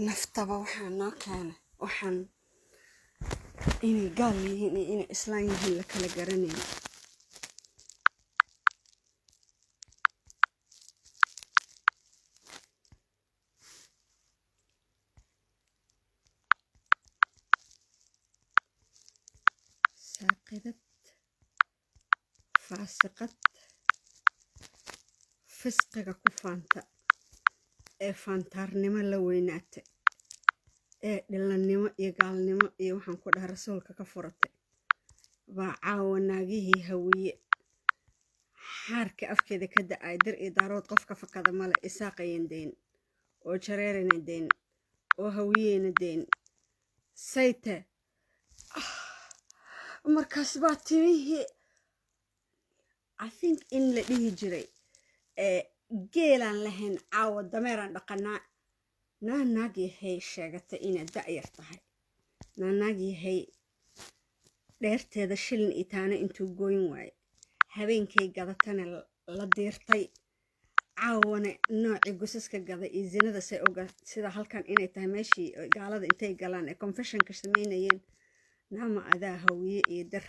naftaba waxaan noo keenay waxaan inay gaal yihiin iyo inay islaan yihiin la kala garanayn. saaqidad faasiqad fisqiga ku faanta ee faantaarnimo la weynaata ee dhilannimo iyo gaalnimo iyo waxaan ku dhahay rasuulka ka furatay baa caawa naagihii hawiye xaarka afkeeda ka da'ay dir iyo daarood qofka fakada male isaaqayan dayn oo jareerana dayn oo hawiyeyna dayn sayte markaas baa timihii I think in la dhihi jiray geelaan lahayn caawa dameeraan dhaqanaa naagyahay sheegatay inaad da'yar tahay naagyahay dheerteeda shilin itaana intuu gooyn waaye habeenkay gadatana la diirtay caawana noocii gusaska gada iyo zinada say oga sida halkan inay tahay meeshii gaalada intay galaan ee confessionka samaynayeen naama adaa hawiye iyo dar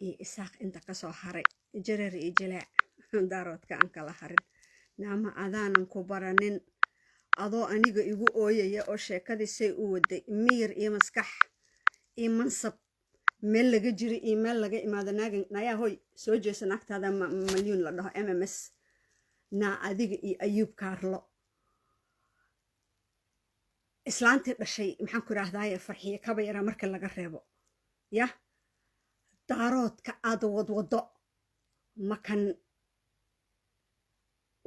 iyo isaaq inta kasoo haray jareer iyo jalaac daaroodka aan kala harin naama adaanan ku baranin adoo aniga igu ooyaya oo sheekadii say u waday miyir iyo maskax iyo mansab meel laga jiri iyo meel laga imaado nayaa hoy soo jeesa naagtaada malyuun la dhaho MMS naa adiga iyo ayuub kaarlo islaantii dhashay maxaan ku idhaahdaye farxiye kaba yaraa marka laga reebo yah daaroodka aad wadwado makan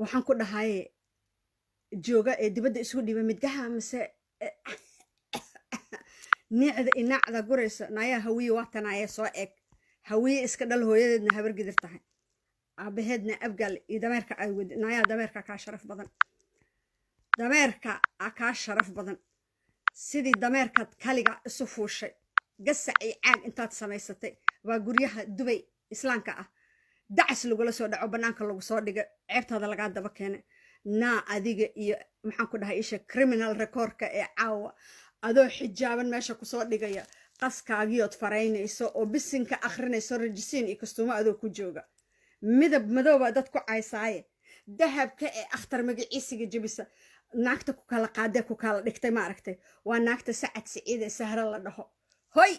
waxaan ku dhahaye jooga ee dibadda isugu dhiiba midgaha mise niicda inaacda guraysa nayaa hawiye waatanaaye soo eg hawiye iska dhal hooyadeedna habar gidir tahay aabaheedna abgaal iyo dameerka ay wadi nayaa dameerka kaa sharaf badan dameerka kaa sharaf badan sidii dameerkaad kaliga isu fuushay gasac iyo caag intaad samaysatay waa guryaha dubay islaamka ah dacas lagula soo dhaco bannaanka lagu soo dhiga ceebtaada lagaa daba keenay naa adiga iyo maxaan ku dhahay isha criminal recordka ee caawa adoo xijaaban meesha kusoo dhigaya qaskaagiyood faraynayso oo bisinka akhrinayso rajisiin iyo kastuumo adoo ku jooga midab madooba dad ku caysaaye dahabka ee akhtar magaciisiga jebisa naagta ku kala qaadee ku kala dhigtay ma aragtay waa naagta sacad siciid ee sahra la dhaho hoy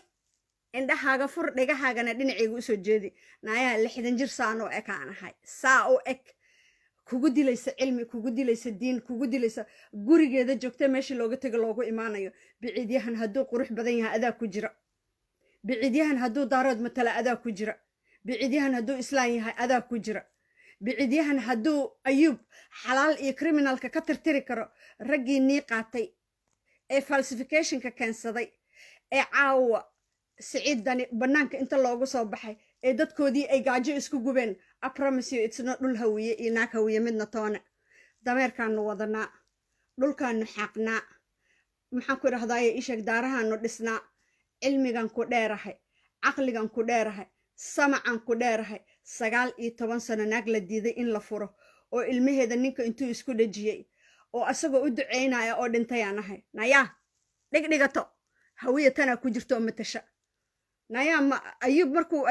indhahaaga fur dhigahaagana dhinacayga usoo jeedi naayaa 60 jir saanoo ekaan ahay saa u eg kugu dilaysa cilmi kugu dilaysa diin kugu dilaysa gurigeeda joogta meeshii looga tago loogu imaanayo biciidyahan hadduu qurux badan yahay adaa ku jira biciidyahan hadduu daarood matala adaa ku jira biciidyahan hadduu islaan yahay adaa ku jira biciidyahan hadduu ayuub xalaal iyo criminalka ka tirtiri karo raggii nii qaatay ee falsificationka keensaday ee caawa siciidani bannaanka inta loogu soo baxay ee dadkoodii ay gaajo isku gubeen I promise you it's not dhul hawiye iyo naag hawiye midna toona dameerkaanu wadanaa dhulkaanu xaaqnaa maxaan ku idhahdaye isheeg daarahaanu dhisnaa cilmigan ku dheerahay caqligan ku dheerahay samacan ku dheerahay 19 sano naag la diiday in la furo oo ilmaheeda ninka intuu isku dhajiyey oo asagoo u duceynaya oo dhintayaan ahay nayaa dhigdhigato hawiye tanaa ku jirto oo matasha nayaa ayuub markuu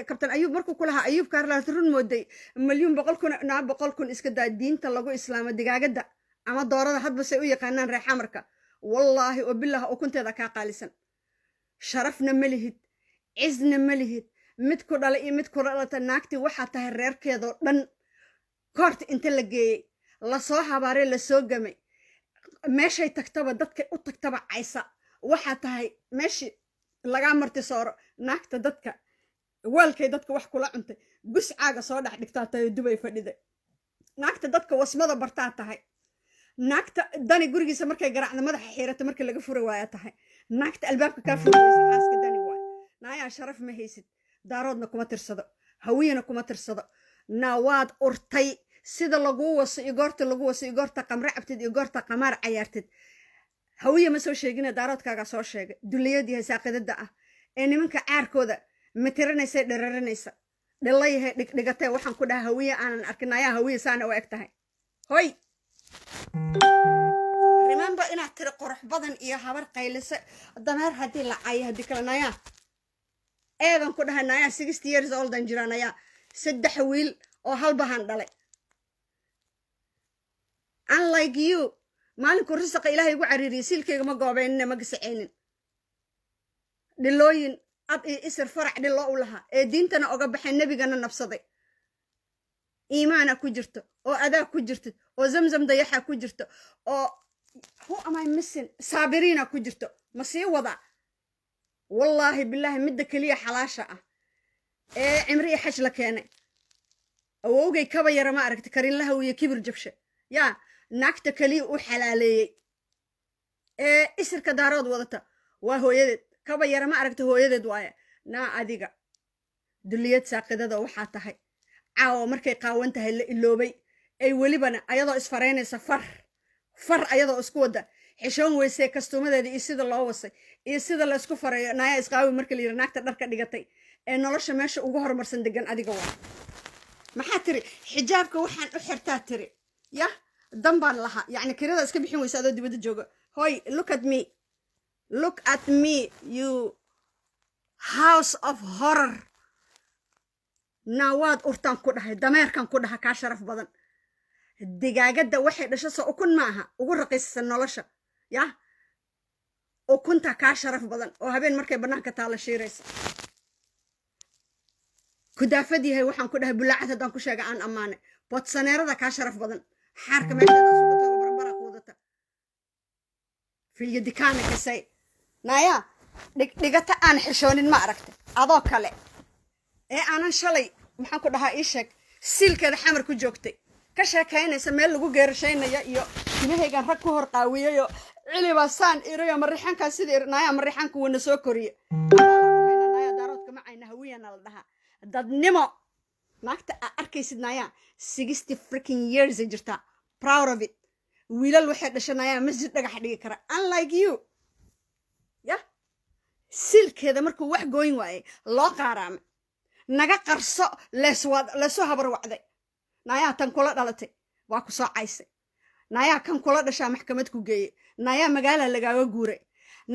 kabtan ayuub markuu ku lahaa ayuub kaarla run mooday milyuun 100,000 iska daa diinta lagu islaamo digaagada ama doorada hadba say u yaqaanaan reexamarka wallaahi oo billaah oo kunteeda kaa qaalisan sharafna ma lihid cizna ma lihid mid ku dhalay iyo mid ku dhalata naagtii waxaa tahay reerkeedoo dhan koorta inta la geeyey lasoo habaarey lasoo gamay meeshay tagtaba dadka u tagtaba caysa waxaa tahay meeshii lagaa marti sooro naagta dadka weelkay dadka wax kula cuntay guscaaga soo dhex dhigtaa tahay dubay fadhiday naagta dadka wasmada bartaa tahay naagta dani gurigiisa markay garaacda madaxa xiirata markii laga furi waaya tahay naagta albaabka kaa furaysa xaaska dani waay naayaa sharaf ma haysid daaroodna kuma tirsado hawiyana kuma tirsado naa waad urtay sida lagu waso iyo goorta lagu waso iyo goorta qamre cabtid iyo goorta qamaar cayaartid hawiye ma soo sheegina daaroodkaaga soo sheegay dulliyadii saaqidada ah ee nimanka caarkooda matiranaysa dhararanaysa dhilayahay dhigdhigatay waxaan ku dhahay hawiye aanan arkin ayaa hawiye saana u eg tahay hoy inaad tiri qurux badan iyo habar qaylisa dameer haddii la cayo haddii kale naya eedan ku dhahay naya 60 years old aan jiraan naya 3 wiil oo hal bahan dhalay unlike you maalinku risaqa ilaahay ugu cariiriyay silkeyga ma goobeynina ma gasaceynin dhilooyin ab iyo isir farac dhilo u lahaa ee diintana oga baxay nebigana nabsaday iimaana ku jirto oo adaa ku jirto oo zamzam dayaxa ku jirto oo who am I missing saabiriina ku jirto ma sii wada wallaahi billaahi midda keliya xalaasha ah ee cimri iyo xaj la keenay awowgay kaba yara ma aragti karin lahaw iyo kibir jabshe yaa naagta keliya u xalaaleeyey ee isirka daarood wadata waa hooyadeed kaba yara ma aragti hooyadeed waaye naa adiga dulliyad saaqidada waxaa tahay caawa markay qaawan tahay la iloobay ay welibana ayadoo isfaraynaysa far ayadoo isku wada xishoon weysay kastuumadeeda iyo sida loo wasay iyo sida la isku farayo naaya isqaawi marka la yiri naagta dharka dhigatay ee nolosha meesha ugu horumarsan degan adiga waa maxaa tiri xijaabka waxaan u xirtaa tiri ya dambaan laha yacni kirada iska bixin weysa adoo dibadda jooga hoy look at me you house of horror nawaad urtaan ku dhahay dameerkan ku dhaha kaa sharaf badan digaagadda waxay dhasho soo ukun maaha ugu raqiisan nolosha ya ukunta kaa sharaf badan oo habeen markay bannaanka taala shiiraysa kudaafad yahay waxaan ku dhahay bulaacad haddaan ku sheega aan ammaanay boodsaneerada kaa sharaf badan xaarka meesheeda asugu tago barambara quudata filyadikaana kasay naya dhigata aan xishoonin ma aragtay adoo kale ee aanan shalay maxaan ku dhahaa ii sheeg siilkeeda xamar ku joogtay ka sheekaynaysa meel lagu geerashaynaya iyo timahaygan rag ku hor qaawiyayo cilibaa saan irayo marixankaa sidii naya marixanku wana soo koriye naya daaroodka macayna hawiyana la dhahaa dadnimo naagta aa arkaysid naya 60 freaking years ay jirtaa proud of it wiilal waxay dhashanayaan masjid dhagax dhigi kara unlike you ya silkeeda markuu wax gooyn waayay loo qaaraamay naga qarso leesoo habar wacday nayaa tan kula dhalatay waa ku soo caysay nayaa kan kula dhashaa maxkamad ku geeyey nayaa magaala lagaaga guuray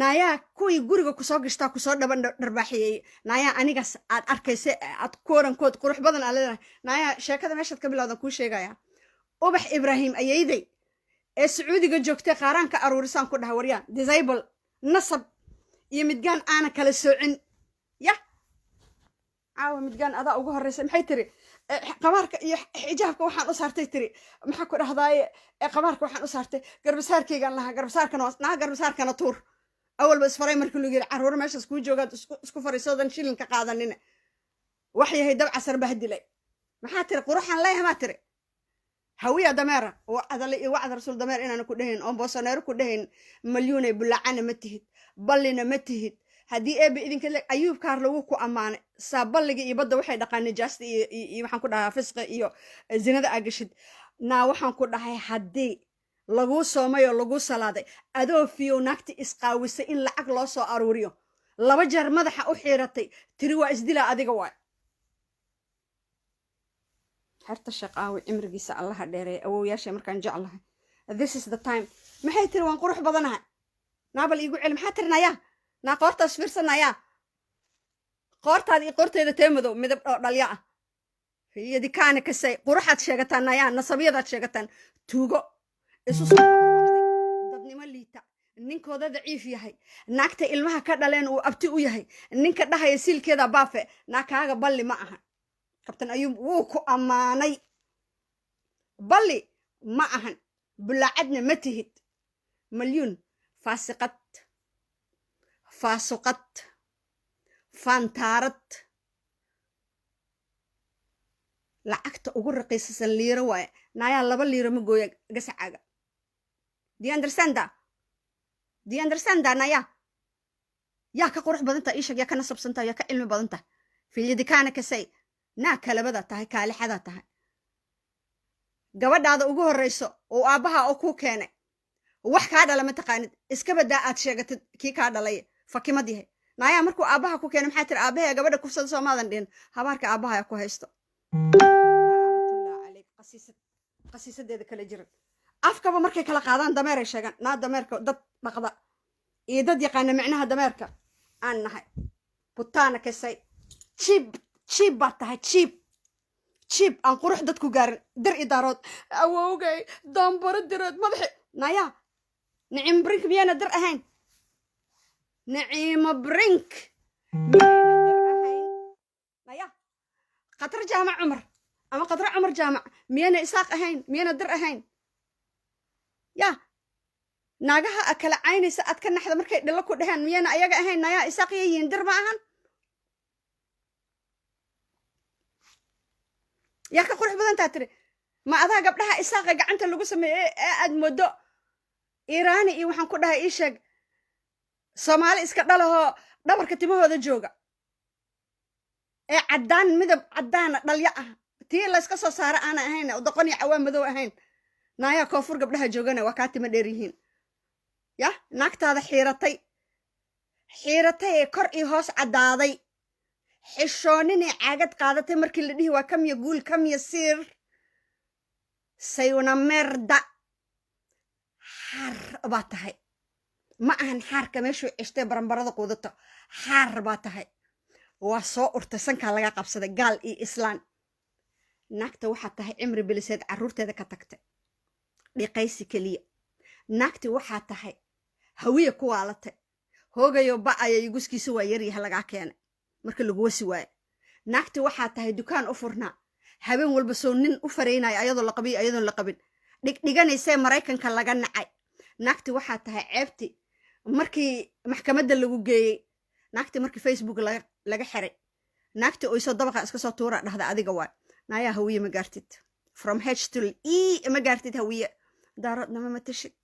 nayaa kuwii guriga kusoo gashtaa kusoo dhaban dharbaaxiyey nayaa anigaas aad arkaysa aad koorankood qurux badan aa leedahay nayaa sheekada meeshaad ka bilowdan kuu sheegaya ubax ibraahim ayayday ee sacuudiga joogtay qaaraanka aruurisaan ku dhaha waryaa disable nasab iyo midgaan aana kala soocin ya caawa midgaan adaa ugu horreysa maxay tiri qabaarka iyo xijaabka waxaan u saartay tiri maxaa ku dhahdaaye qabaarka waxaan u saartay garbasaarkaygaan lahaa garbasaarkana tuur awalba isfaray markii lagu yiri carruur meeshaas kuu joogaad isku fariisoodan shilinka qaadanina wax yahay dab casar baa dilay maxaa tiri quruxaan leeyahay maa tiri hawiya dameera wacdale iyo wacda rasuul dameer inaana ku dhahayn oon boosaneero ku dhahayn malyuunay bulaacana ma tihid ballina ma tihid haddii eebe idinka le ayuub kaar lagu ku ammaanay saa balliga iyo badda waxay dhaqaan nijaasta iyo waxaan ku dhahaa fisqa iyo zinada aa gashid naa waxaan ku dhahay haddii laguu soomay oo laguu salaaday adoo fiyow naagti isqaawisay in lacag loo soo aruuriyo 2 jeer madaxa u xiiratay tiri waa isdilaa adiga waay harta shaqaawi cimrigiisa allaha dheereey awowyaashay markaan jeclahay this is the time maxay tiri waan qurux badanahay naabal iigu celi maxaa tiri nayaa naa qoortaas fiirsanayaa qoortaada iyo qoorteeda tee madow midab oo dhalya ah yadikaana kasay quruxaad sheegataan nayaa nasabiyadaad sheegataan tuugo isu soo dadnimo liita ninkooda daciif yahay naagta ilmaha ka dhaleen uu abti u yahay ninka dhahaya siilkeeda baafe naa kaaga balli ma aha kabtan ayuub wuu ku ammaanay balli ma ahan bulaacadna ma tihid malyuun faasuqad faantaarad lacagta ugu raqiisasan liiro waaye nayaa 2 liiro ma gooya gasacaaga do you understand that naya yaa ka qurux badanta ishag yaa ka nasabsanta yaa ka cilmi badanta filyadikaana kasay naa kalabada tahay kaalixada tahay gabadhaada ugu horreyso oo aabbaha oo ku keenay wax kaa dhala ma taqaanid iska badaa aad sheegatid kii kaa dhalay fakimad yahay nayaa markuu aabbaha ku keenay maxaa tiri aabbaha gabadha kufsada soomaadan dhihin habaarka aabbaha ku haysto qasiisadeeda kala jiran afkaba markay kala qaadaan dameeray sheegaan naa dameerka dad dhaqda iyo dad yaqaana micnaha dameerka aan nahay butaana kasay jiib baa tahay jiib aan qurux dadku gaarin dir idaarood awowgay daambaro direed madaxi naya niciimo brink miyayna dir ahayn niciimo brink naya qatra jaamac cumar ama qatra cumar jaamac miyayna isaaq ahayn miyayna dir ahayn ya naagaha kala caynaysa aad ka naxda markay dhalo ku dhaheen miyayna ayaga ahayn naya isaaq yihiin dir ma ahan yaa ka qurux badantaa tiri ma adaa gabdhaha isaaqa gacanta lagu sameeyey ee aad moodo iiraani iyo waxaan ku dhahay ii sheeg soomaali iska dhalahoo dhabarka timahooda jooga ee caddaan midab caddaana dhalyo ah tii layska soo saara aana ahayn oo doqon iyo cawaan madow ahayn naayaa koonfur gabdhaha joogana waa kaa tima dheer yihiin ya naagtaada xiiratay ee kor iyo hoos caddaaday xishooninay caagad qaadatay markii la dhihi waa kamiya guul kamiya siir sayuna merda xaar baa tahay ma ahan xaarka meeshuu cishtay baranbarada quudato xaar baa tahay waa soo urtay sankaa laga qabsaday gaal iyo islaan naagta waxaa tahay cimri biliseed carruurteeda ka tagtay dhiqaysi keliya naagti waxaa tahay hawiya ku waalatay hoogayo ba'aya guskiisa waa yaryaha lagaa keenay marka lagu wasi waayo naagti waxaa tahay dukaan u furnaa habeen walba soo nin u faraynayo ayadoo la qabiyo ayadoon la qabin dhigdhiganaysee maraykanka laga nacay naagti waxaa tahay ceebti markii maxkamadda lagu geeyey naagti markii facebook laga xiray naagti oyso dabaqa iska soo tuura dhahda adiga waay naayaa hawiye ma gaartid from h to e ma gaartid hawiye daaroodnama ma tashid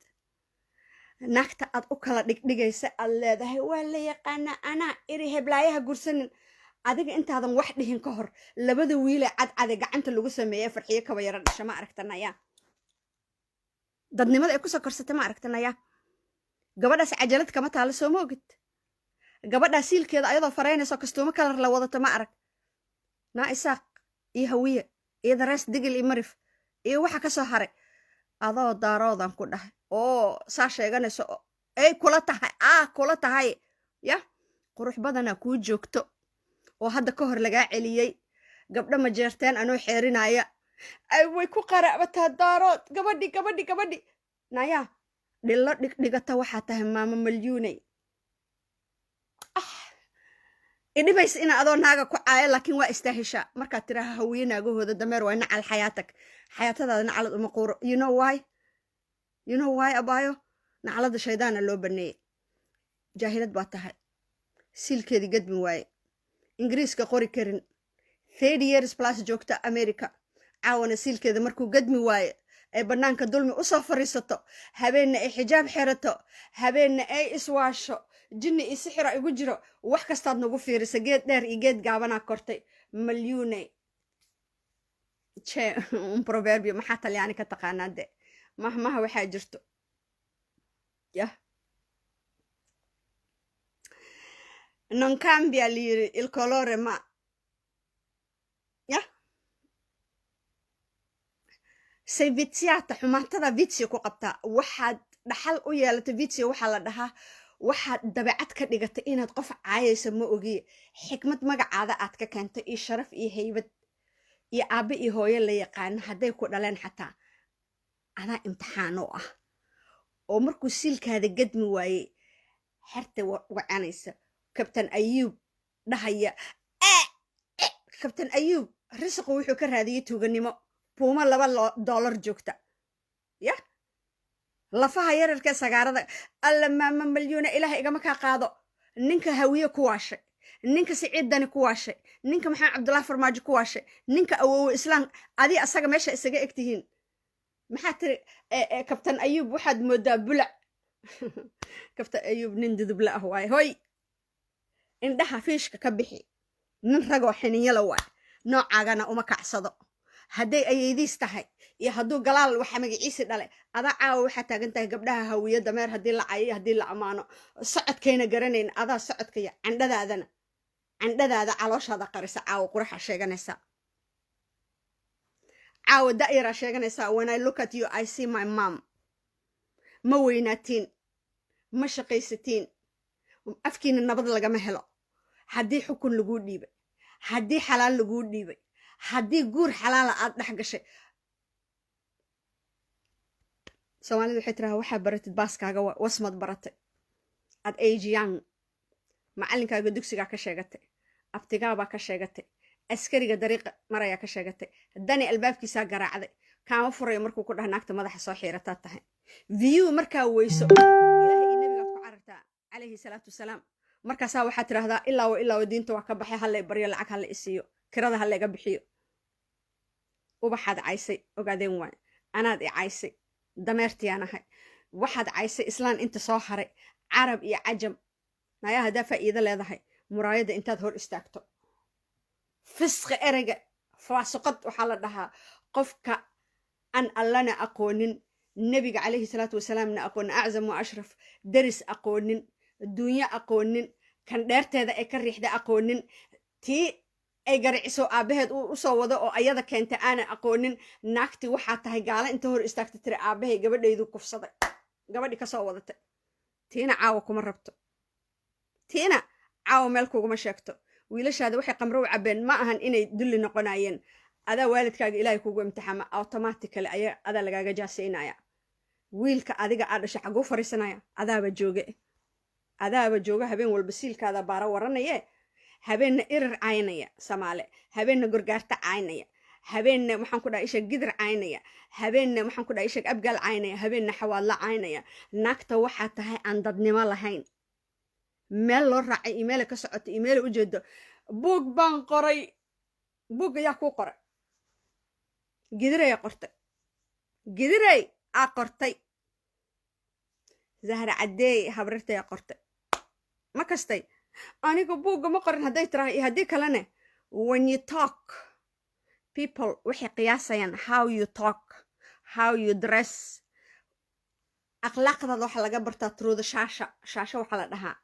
naagta aad u kala dhigdhigaysa aad leedahay waa la yaqaanaa anaa iri heblaayaha gursanin adiga intaadan wax dhihin ka hor labada wiile cadcade gacanta lagu sameeyey farxiyo kaba yaro dhasha ma aragtanaya dadnimada ay kusoo korsatay ma aragtanaya gabadhaas cajalad kama taalo soo ma ogid gabadhaa siilkeeda ayadoo faraynayso kastuumo kalar la wadato ma arag naa isaaq iyo hawiye iyo darees digil iyo marif iyo waxa ka soo haray adoo daaroodan ku dhahay oo saa sheeganayso ay kula tahay ya qurux badanaa kuu joogto oo hadda ka hor lagaa celiyey gabdho ma jeerteen anoo xeerinaya ay way ku qaraabataa daarood gabadhi naya dhillo dhigdhigata waxaa tahay maamo malyuunay idhibaysa ina adoo naaga ku caaya laakiin waa istaahishaa markaad tiraha hawiye naagahooda dameer waa nacal xayaatadaada nacalad uma quuro you know why abaayo nacalada shaydaana loo baneeyey jaahilad baa tahay siilkeedii gadmi waaye ingiriiska qori karin 30 years plus joogta america caawana siilkeeda markuu gadmi waaye ay bannaanka dulmi usoo fariisato habeenna ay xijaab xirato habeenna ay iswaasho jinni iyo sixira igu jiro wax kastaad nagu fiirisa geed dheer iyo geed gaabanaa kortay malyuunay un proverbio maxaa talyaani ka taqaanaa de mahmaha waxaa jirto yah non cambia liri il colore ma yah say viziata xumaatada vizio ku qabtaa waxaad dhaxal u yeelata vizio waxaa la dhahaa waxaad dabeecad ka dhigata inaad qof caayaysa ma ogiye xikmad magacaada aad ka keento iyo sharaf iyo haybad iyo aabbe iyo hooyo la yaqaano hadday ku dhaleen xataa adaa imtixaan oo ah oo markuu siilkaada gadmi waayey xerta wacanaysa kabtan ayuub dhahaya kabtan ayuub risaqu wuxuu ka raadiyey tuuganimo buuma $2 joogta yah lafaha yararka sagaarada alla maama malyuuna ilaaha igama kaa qaado ninka hawiye ku waashay ninka siciid dani ku waashay ninka maxamed cabdullaahi farmaajo ku waashay ninka awoowe islaan adii asaga meesha isaga egtihiin maxaa tiri kabtan ayuub waxaad moodaa bulac kabtan ayuub nin dudubla ah waaye hoy indhaha fiishka ka bixi nin ragoo xininyala waay noocaagana uma kacsado hadday ayeydiis tahay iyo hadduu galaal waxa magaciisi dhalay adaa caawa waxaa taagan tahay gabdhaha hawiye dameer haddii la cayo haddii la ammaano socodkayna garanayn adaa socodkaya candhadaada calooshaada qarisa caawa quraxa sheeganaysa caawa da'yaraa sheeganaysaa when I look at you I see my mom ma weynaatiin ma shaqaysatiin afkiina nabad lagama helo haddii xukun laguu dhiibay haddii xalaal laguu dhiibay haddii guur xalaala aad dhex gashay soomaalidu waxay tirahaa waxaa baratid baaskaaga wasmad baratay ad age young macallinkaaga dugsigaa ka sheegatay abtigaabaa ka sheegatay askariga dariiqa marayaa ka sheegatay dani albaabkiisaa garaacday kaama furayo markuu ku dhaha naagta madaxa soo xiirataa tahay view markaa weyso ilaahay iyo nabigaad ku carartaa calayhi salaatu wasalaam markaasaa waxaad tidhaahdaa ilaa diinta waa ka baxay hallay baryo lacag halla isiiyo kirada hallayga bixiyo ubaxaad caysay ogaadeen waay anaad i caysay dameertiyaan ahay waxaad caysay islaan inta soo haray carab iyo cajam nayaa haddaa faa'iido leedahay muraayadda intaad hor istaagto fisqi ereyga faasiqad waxaa la dhahaa qofka aan allana aqoonin nebiga calayhi salaatu wasalaamna aqoonin aczam wa ashraf daris aqoonin adduunyo aqoonin kan dheerteeda ay ka riixda aqoonin tii ay gariciso aabbaheed u soo wado oo ayada keentay aanan aqoonin naagti waxaa tahay gaala inta hor istaagta tiri aabbahay gabadhaydu kufsaday gabadhi ka soo wadatay tiina caawa kuma rabto tiina caawa meel kuguma sheegto wiilashaada waxay qamro u cabbeen ma ahan inay dulli noqonayeen adaa waalidkaaga ilaahay kugu imtixaama automatically adaa lagaaga jaasaynaya wiilka adiga aa dhashay xaguu fariisanaya adaaba jooga habeen walba siilkaada baara waranaye habeenna irir caynaya samaale habeenna gorgaarta caynaya habeenna waxaan ku dhahay ishag gidir caynaya habeenna waxaan ku dhahay ishag abgaal caynaya habeenna xawaadla caynaya naagta waxaa tahay aan dadnimo lahayn meel loo raacay imeela ka socota imeela u jeedo buug baan qoray buug ayaa kuu qoray gidiraya qortay gidiray aa qortay zahra caddeey habrartaya qortay ma kastay aniga buugga ma qorin hadday tiraha iyo haddii kalene when you talk people waxay qiyaasayaan how you talk how you dress akhlaaqdaada waxaa laga bartaa through the shaasha waxaa la dhahaa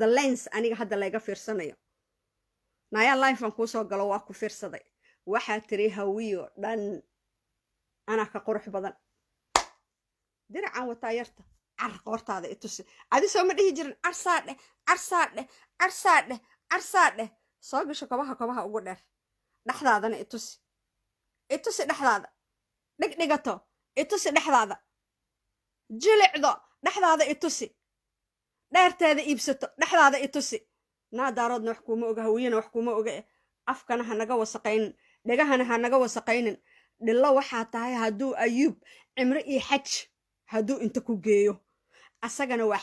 the lens aniga hadda layga fiirsanayo nayaa lifean kuu soo galo waa ku fiirsaday waxaa tiri hawiyo dhan anaa ka qurux badan diracaan wataa yarta car qoortaada itusi adi soo ma dhihi jirin carsaadheh soo gasho kobaha ugu dheer dhexdaadana itusi dhexdaada dhigdhigato itusi dhexdaada jilicdo dhexdaada itusi dheerteeda iibsato dhexdaada itusi naadaaroodna wax kuuma oga hawiyana wax kuuma oga afkana ha naga wasaqaynin dhegahana ha naga wasaqaynin dhillo waxaa tahay hadduu ayuub cimro iyo xaj hadduu inta ku geeyo asagana waa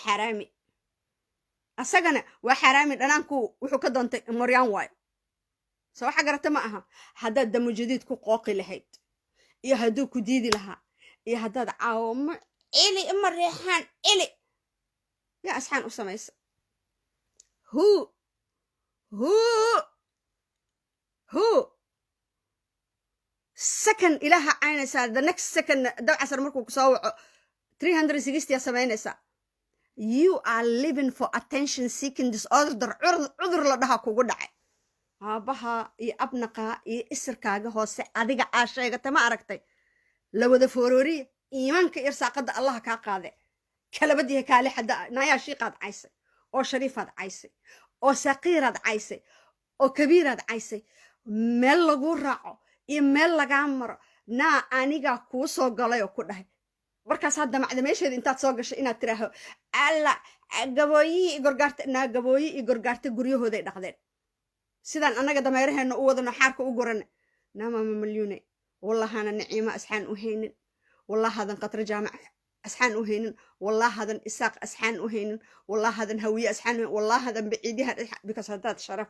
xaraami dhanaanku wuxuu ka doontay moryaan waay soo waxa garata ma aha haddaad damu jadiid ku qooqi lahayd iyo hadduu ku diidi lahaa iyo haddaad caawamo ili ima reexaan ili yaa asxaan u samaysa second ilaaha caynaysaa the next second dawcasar markuu kusoo waco 360 samaynaysaa you are living for attention seeking disorder cudur la dhaha kugu dhacay aabaha iyo abnaqaa iyo isirkaaga hoose adiga aa sheegata ma aragtay la wada foorooriya iimaanka irsaaqada allaha kaa qaade kalabadiiha kaali xadda nayaa shiiqaad caysay oo shariifaad caysay oo saqiiraad caysay oo kabiiraad caysay meel laguu raaco iyo meel lagaa maro naa anigaa kuu soo galay oo ku dhahay markaas hadda macda meesheeda intaad soo gashay inaad tiraaho alla gabooyihii iyo gorgaarta guryahooday dhaqdeen sidaan annaga dameeraheena u wadano xaarka u gurane naamama malyuune wallahana naciimo asxaan u haynin wallahadan qatra jaamac asxaan u haynin wallahadan isaaq asxaan u haynin wallahadan hawiye asxaan wallahadan baciidiha because haddaad sharaf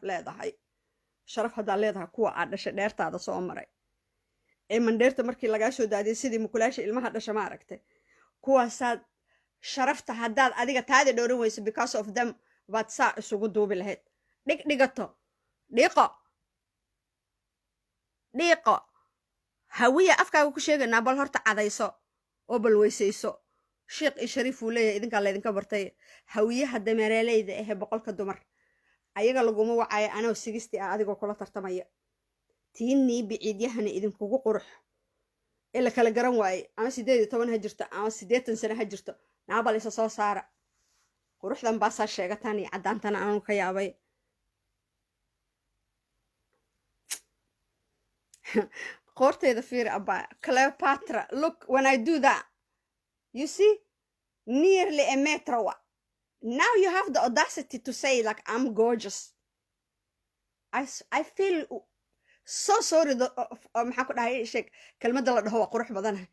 haddaad leedahay kuwa aad dhashay dheertaada soo maray ee mandheerta markii lagaa soo daadiyay sidii mukulaasha ilmaha dhasha ma aragtay kuwaasaad sharafta haddaad adiga taadi dhowran weyso because of them baad saa isugu duubi lahayd dhigdhigato dhiiqo hawiya afkaaga ku sheegaynaa bal horta cadayso oo bal weysayso sheekh iyo shariif uu leeyahay idinkaa laydinka bartay hawiyaha dameeraaleyda ahe 100 dumar ayaga laguma wacayo anoo 60 adigoo kula tartamaya tiinii biciidyahana idinkugu qurux ee la kala garan waaye ama 18 ha jirto ama 80 sano ha jirto naabal isa soo saara quruxdan baasaa sheegataan iyo caddaantana aanu ka yaabay qoorteeda fiir abaa Cleopatra look when I do that you see nearly a meter now you have the audacity to say like I'm gorgeous I feel so sorry maxaa ku dhahay sheeg kelmadda la dhaho waa qurux badanahay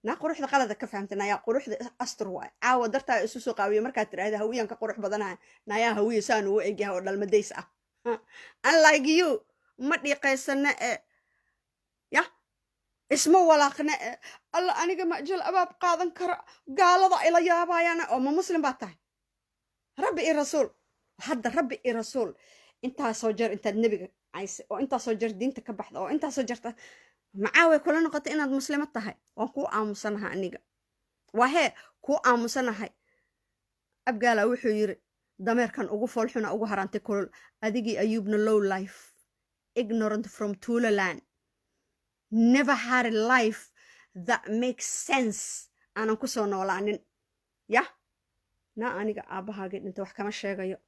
naa quruxda qalada ka fahamtay nayaa quruxda astur waay caawa dartaa isu soo qaawiyo markaad tiraahda hawiyan ka qurux badanahay nayaa hawiyo saan uu egyahay oo dhalmadays ah unlike you ma dhiiqaysana ya isma walaaqna alla aniga ma jil abaab qaadan kara gaalada ila yaabayana oo ma muslim baa tahay rabbi iyo rasuul hadda rabbi iyo rasuul intaa soo jar intaad nabiga ayse oo intaa soo jar diinta ka baxda oo intaa soo jarta macaawe kula noqotay inaad muslimad tahay waan kuu aamusanahay aniga wahee kuu aamusanahay abgaala wuxuu yiri dameerkan ugu foolxuna ugu harantay kulul adigii ayuubna low life ignorant from Tulaland never had a life that makes sense aanan ku soo noolaanin ya na aniga aabahaaga dhinta wax kama sheegayo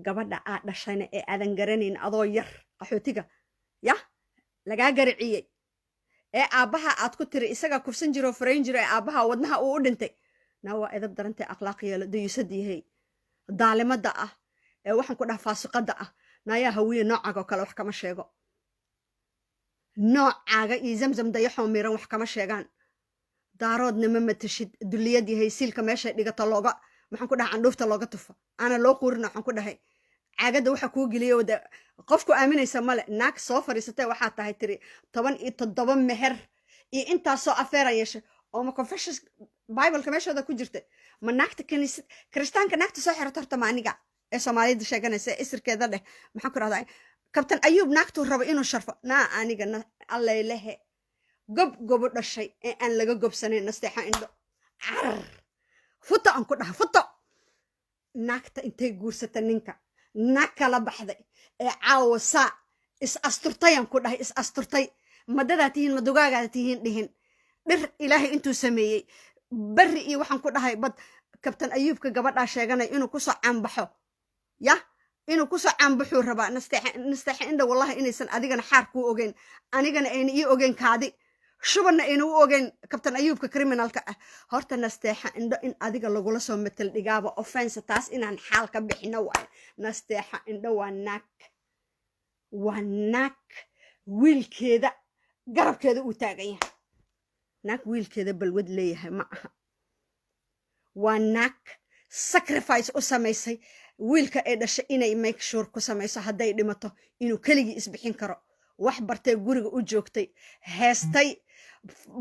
gabadha aad dhashayna ee aadan garanayn adoo yar qaxootiga ya lagaa gariciyey ee aabbaha aad ku tiri isaga kufsan jiro farayn jiro ee aabbaha wadnaha uu u dhintay na waa edab darantay akhlaaq yeelo dayusad yahay daalimada ah ee waxaan ku dhaha faasiqada ah nayaa hawiye noocaaga kale wax kama sheego noocaaga iyo zamzam dayaxoo miran wax kama sheegaan daaroodna ma matashid dulliyad yahay siilka meesha dhigato looga maxaan ku dhahay candhuufta looga tufa ana loo quurina waxaan ku dhahay caagada waxa kuu geliyo wada qofku aaminaysa male naag soo fariisatay waxaa tahay tiri 17 meher iyo intaasoo afeera yeeshay oo ma confessions bibleka meeshooda ku jirta ma naagta kaniisad kristaanka naagta soo xirato horta ma aniga ee soomaalida sheeganaysa isirkeeda dheh maxaan ku rahdaa kabtan ayuub naagtuu rabo inuu sharfo naa aniga alleylehe gobo dhashay ee aan laga gobsanayn nasteexa indho futo aan ku dhaha futo naagta intay guursata ninka naag kala baxday ee caawa saa is asturtay aan ku dhahay is asturtay madadaa tihiin madugaagaa tihiin dhihin dhir ilaahay intuu sameeyey bari iyo waxaan ku dhahay bad kabtan ayuubka gabadhaa sheeganay inuu kusoo caanbaxo ya inuu kusoo caanbaxuu rabaa nasteexa indha wallahi inaysan adigana xaar kuu ogeyn anigana ayna ii ogeyn kaadi shubanna ayna u ogeyn kabtan ayuubka criminalka ah horta nasteexa indho in adiga lagula soo matal dhigaaba offense taas inaan xaal ka bixino waaye nasteexa indho waa naag wiilkeeda garabkeeda uu taagan yahay naag wiilkeeda balwad leeyahay ma aha waa naag sacrifice u samaysay wiilka ay dhashay inay make sure ku samayso hadday dhimato inuu keligii isbixin karo wax bartay guriga u joogtay heestay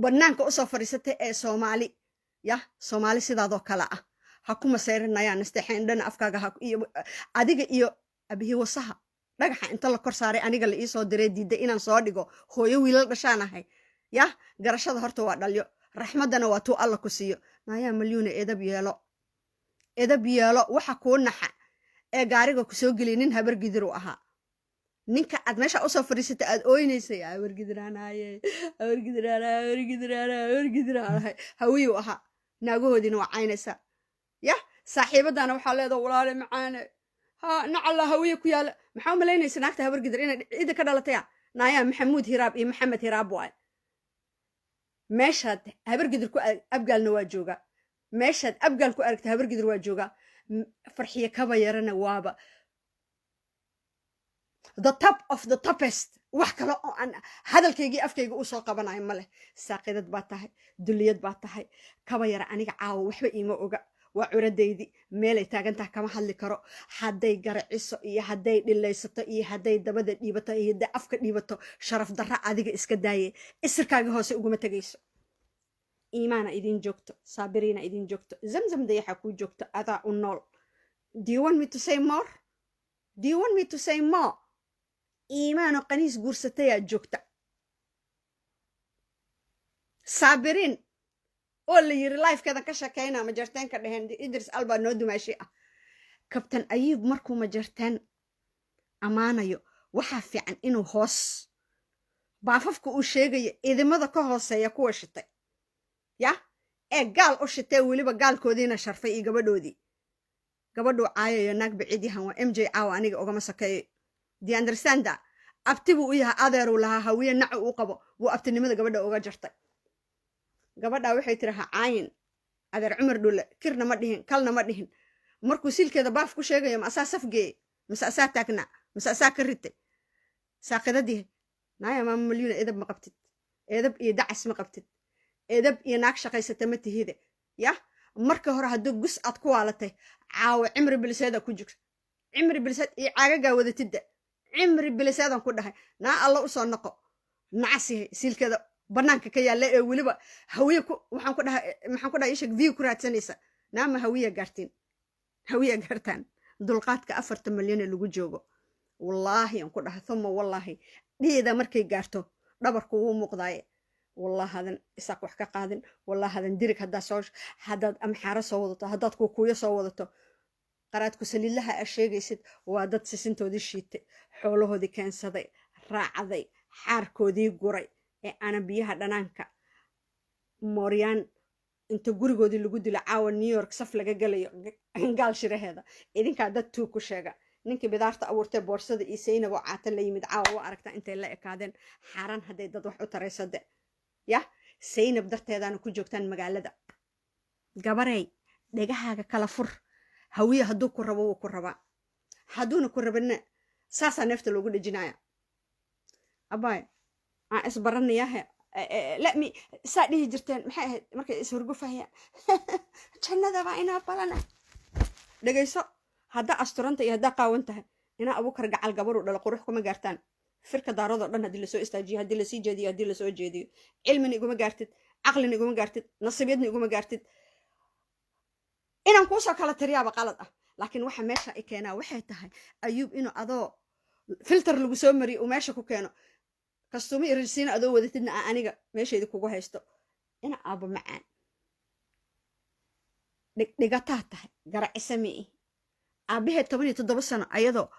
banaanka usoo fadhiisatay ee soomaali sidaadoo kale ah ha ku masayrinayaan nasteexa indhana afkaaga adiga iyo abihii wasaha dhagaxa inta la kor saaray aniga la iisoo diray diiday inaan soo dhigo hooyo wiilal dhashaan ahay garashada horta waa dhalyo raxmaddana waa tuu alla ku siiyo nayaa malyuuna edab yeelo waxa kuu naxa ee gaariga ku soo geliya nin habar gidir u ahaa ninka aad meesha usoo fadhiisatay aad ooynaysay hawargidiraanahay hawiyuu ahaa naagahoodiina waa caynaysaa saaxiibadana waxaa leedaha walaale macaane nacalla hawiye ku yaala maxaa u malaynaysa naagta habargidir inay cida ka dhalataya nayaa maxamuud hiraab iyo maxamed hiraab waay meeshaad habargidir ku abgaalna waa joogaa meeshaad abgaal ku aragta habargidir waa joogaa farxiye kaba yarana waaba the top of the topest wax kale oo aan hadalkaygii afkayga u soo qabanayo ma leh saaqidad baa tahay dulliyad baa tahay kaba yara aniga caawa waxba iima oga waa curadaydi meelay taagantaha kama hadli karo hadday garaciso iyo hadday dhilaysato iyo hadday dabada dhiibato iyo hadday afka dhiibato sharaf darra adiga iska daaye isirkaaga hoose uguma tegayso iimaana idin joogto saabiriina idin joogto zamzam dayaxa kuu joogto adaa u nool do you want me to say more iimaano qaniis guursatayaa joogta saabiriin oo la yiri lifekeeda ka shaqeynaa majarteen ka dhaheen idris alba noo dumaashi ah kabtan ayuub markuu majarteen amaanayo waxaa fiican inuu hoos baafafka uu sheegaya idimada ka hooseeya kuwa shitay ya ee gaal u shitay weliba gaalkoodiina sharfay iyo gabadhoodii gabadhuu caayayo naag baciidyahan waa mj caawa aniga ugama sakeeyo do you understand that abti buu u yahay adeeruu lahaa hawiye naci uu qabo buu abtinimada gabadha uga jartay gabadhaa waxay tiri ha caayin adeer cumar dhulle kirna ma dhihin kalna ma dhihin markuu silkeeda baaf ku sheegayo ma asaa safgeeye mise asaa taagnaa mise asaa ka ritay saaqidadii naaya maama malyuuna edab ma qabtid edab iyo dacas ma qabtid edab iyo naag shaqaysata ma tihide yah marka hore hadduu gus aad ku waalatay caawo cimri biliseeda ku jirta cimri biliseed iyo caagagaa wadatidda cimri biliseedan ku dhahay naa alla u soo noqo nacasihay silkeeda banaanka ka yaalla ee weliba hawiye maxaan ku dhahay ishag view ku raadsanaysa naama hawiya gaartaan dulqaadka 4 milyan ee lagu joogo wallaahi aan ku dhahay thumma wallaahi dhiida markay gaarto dhabarku wuu muuqdaaye والله هذا إساق وحكا قادن والله هذا نديرك هدا سوش هدا أمحارة صوضته هدا كوكوية صوضته قرأت كسلي لها أشياء يسد وادت سسنتو دي الشيت حوله دي كان صدي راعدي حاركو دي قري أنا بيها دنانكا موريان انت قرقو دي اللي قد لعاو نيويورك سفلقا قال شري هذا إذن كادت توكو شاقا ninkii bidaarta abuurtay boorsada iyo Saynabo caata la yimid caawa aragta intay la ekaadeen xaran haday dad wax u tareysade ya Saynab darteedana ku joogtaan magaalada gabaray dhagahaaga kala fur hawiye haduu ku rabo wuu ku rabaa haduuna ku rabana saasa neefta loogu dhijinaya abay aan isbaranayaa la mi saadii jirteen maxay ahayd markay is hurgufayaan jannada baa ina balana dhageyso هذا أسطورنت إيه هذا قاونته هنا أبوك رجع على الجبر ولا قروح كم جارتان فرك دارود ولا هدي اللي سو استاجي هدي اللي سي جدي هدي اللي سو جدي علم نيجو مجارتد عقل نيجو مجارتد نصيب يد نيجو مجارتد إنا نقوس على تريا بقالة لكن واحد ماشى إكنا واحد تهاي أيوب إنه أضاء فلتر اللي بسمري وماشى كوكانو كستومي رجسين أضاء ودتنا أنا ماشى يدك كوجو هيستو إنا أبو معان دقتها جرى اسمي أبيه 17 سنة أيضا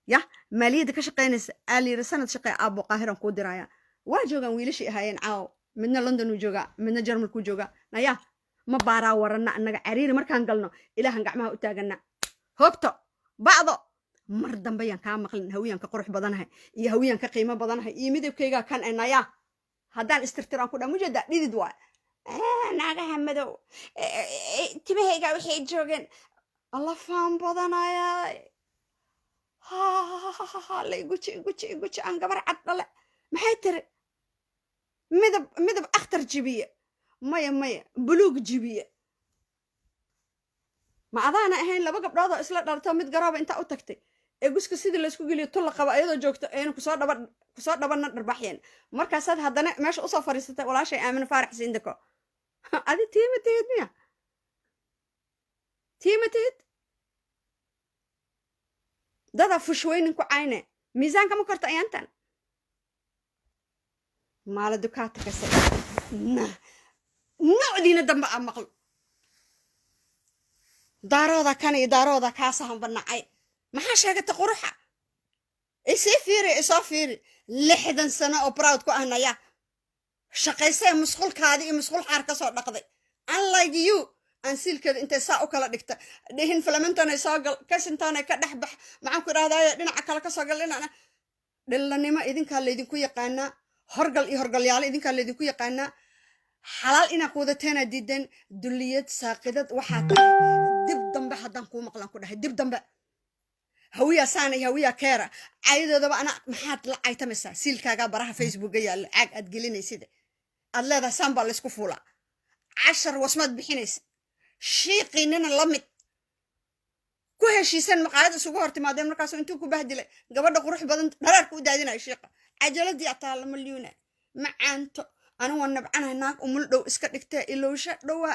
يا مالية كش قينس آلي رسالة شقي أبو قاهرة كودرايا واجوجا ويلشي هاين عاو من لندن وجوجا من جرمال كوجوجا نيا ما بارا ورنا أنك عرير مركان قلنا إلى هنقع معه أتاجنا هبطة بعضه مردم بيان كام مقلن هويان كقرح بدنها يهويان كقيمة بدنها يمدي بكيجا كان نيا هذا الاسترتران كله مجد دي دواء ناقة همدو تبيه جا وحيد جوجن الله فهم بدنايا ها لا يقولش أنا قبر عطلة ما حيتر مذب أختر جبية مية بلوغ جبية ما أذانا هين لبقى برادة إسلا دارتا مد قرابة أنت أوتكتي إيقوس كسيد اللي اسكو قلي طلق قبائيضا جوكتا إينا كسار دبرنا نربحين مركزات هادنا ماش أصا فريستة ولا شيء آمن فارح سيندكو هذه تيمة تهد ميا تيمة تهد دادا فشوين كو عينه ميزان كما كرت ايانتان مال دكاتك سي نعدينا دم مقل دارودا كان دارودا كاسهم بنعي ما شيغت قرحه اي سافيري 6 سنه او براود كو اهنيا شقيسه مسخول كادي مسخول حار كسو دقدي unlike you أنسيلكد أنت ساق وكلا دكتة دهين فلمنتنا ساقل كسنتنا كدحبح معك هذا دنا عكلا كساقل لنا أنا دلنا ما إذن كان ليدين كوي قانا هرقل يالي إذن كان ليدين كوي قانا حلال إنا قودتنا ديدن دليت ساقدت وحاتا دب دنبا حدان كو مقلان كده دب دنبا هوية ساني هوية كيرا عايدة دبا أنا محات لعاي تمسا سيلكاقا براها فيسبوك يالي عاق أدقليني سيدي أدلا ذا سامبا لسكو فولا 10 واسمات بحينيس شيقي ننا لمت كوهشيسان مقاعد سوغو هرتمادين markaas intuu ku bahdilay gabadha qurux badan dharar ku daadinay sheeqa ajaladii ataa la milyuuna macaanto anu wan nabcanahay naag umul dhow iska dhigtay ilowsha dhawa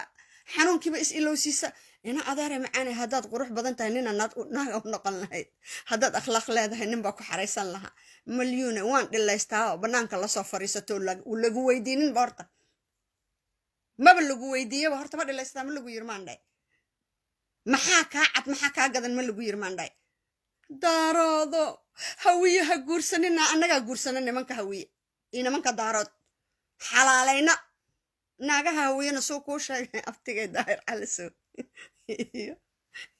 xanuunkiiba is ilowsiisa ina adaare macaanay hadaad qurux badan tahay nina naag u noqon lahayd hadaad akhlaaq leedahay nin ba ku xareysan laha milyuuna waan dhilaystaa banaanka la soo fariisato lagu weydiinin boorta maba lagu weydiiyay horta ma dhilaystaa ma lagu yirmaanday maxaa ka gadan ma lagu yirmaanday daaroodo hawiyaha guursanina annaga guursanan nimanka hawiye ina manka daarood xalaalayna naagaha hawiyana soo kuu sheegay abtigay daahir caliso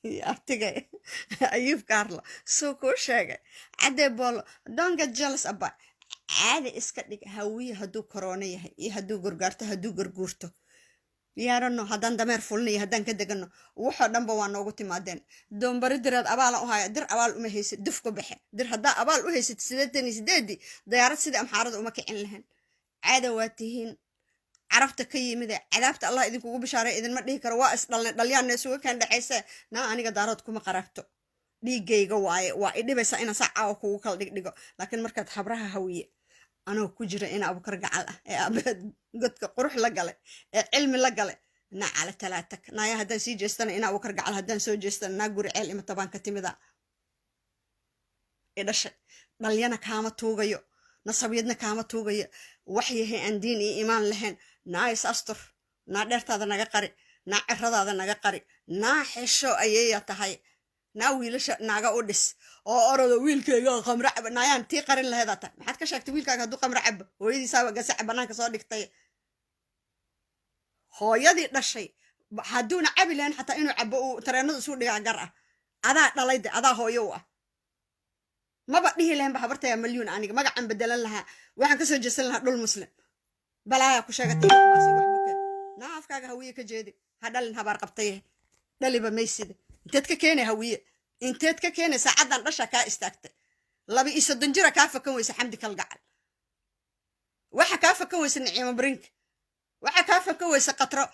iyo abtigay ayub karlo soo kuu sheegay cadee boolo don't get jealous about caadi iska dhig hawiye hadduu korona yahay iyo hadduu gargaarto hadduu garguurto yaarano haddaan dameer fulna iyo haddaan ka degano waxoo dhanba waa noogu timaadeen doombari direed abaala u haya dir abaal uma haysid duf ku baxe dir haddaa abaal u haysid 88 dayaarad sidii amxaarada uma kicin lahayn caada waa tihiin carabta ka yimid cadaabta allah idinkugu bishaaray idinma dhihi karo waa isdhalnay dhalyaan isugu kan dhaxaysa naa aniga daarood kuma qarabto dhiigayga waaye waa idhibaysa ina saaca kugu kala dhigdhigo laakiin markaad habraha hawiye anoo ku jira ina abukar gacal ah ee abeed godka qurux la galay ee cilmi la galay na cala talaatak naaya haddaan sii jeestana ina abukar gacal haddaan soo jeestana naa guri ceel ima tabaan ka timida idhashay dhalyana kaama tuugayo nasabyadna kaama tuugayo waxyahay aan diin iyo iimaan lahayn naa is astur naa dheertaada naga qari naa ciradaada naga qari naa xesho ayeeya tahay naa wiilasha naaga u dhis oo orado wiilkayga qamra cab naayaan tii qarin laheeda ta maxaad ka sheegtay wiilkaaga hadduu qamra cab hooyadiisaaba gasac banaanka soo dhigtay hooyadii dhashay hadduuna cabi lahayn xataa inuu cabo uu tareenada isu dhigaa gar ah adaa dhalayde adaa hooyo u ah maba dhihi lahaynba habartaya malyuun aniga magacan bedelan lahaa waxaan kasoo jeesan lahaa dhul muslim balaaya ku sheegatay naa afkaaga hawiye ka jeedi ha dhalin habaar qabtay dhaliba maysida inteed ka keenay hawiye inteed ka keenay saacadan dhasha kaa istaagtay 32 jira kaa fakan weysa xamdi kalgacal waxa kaa fakan weysa niciimo brink waxa kaa fakan weysa qatro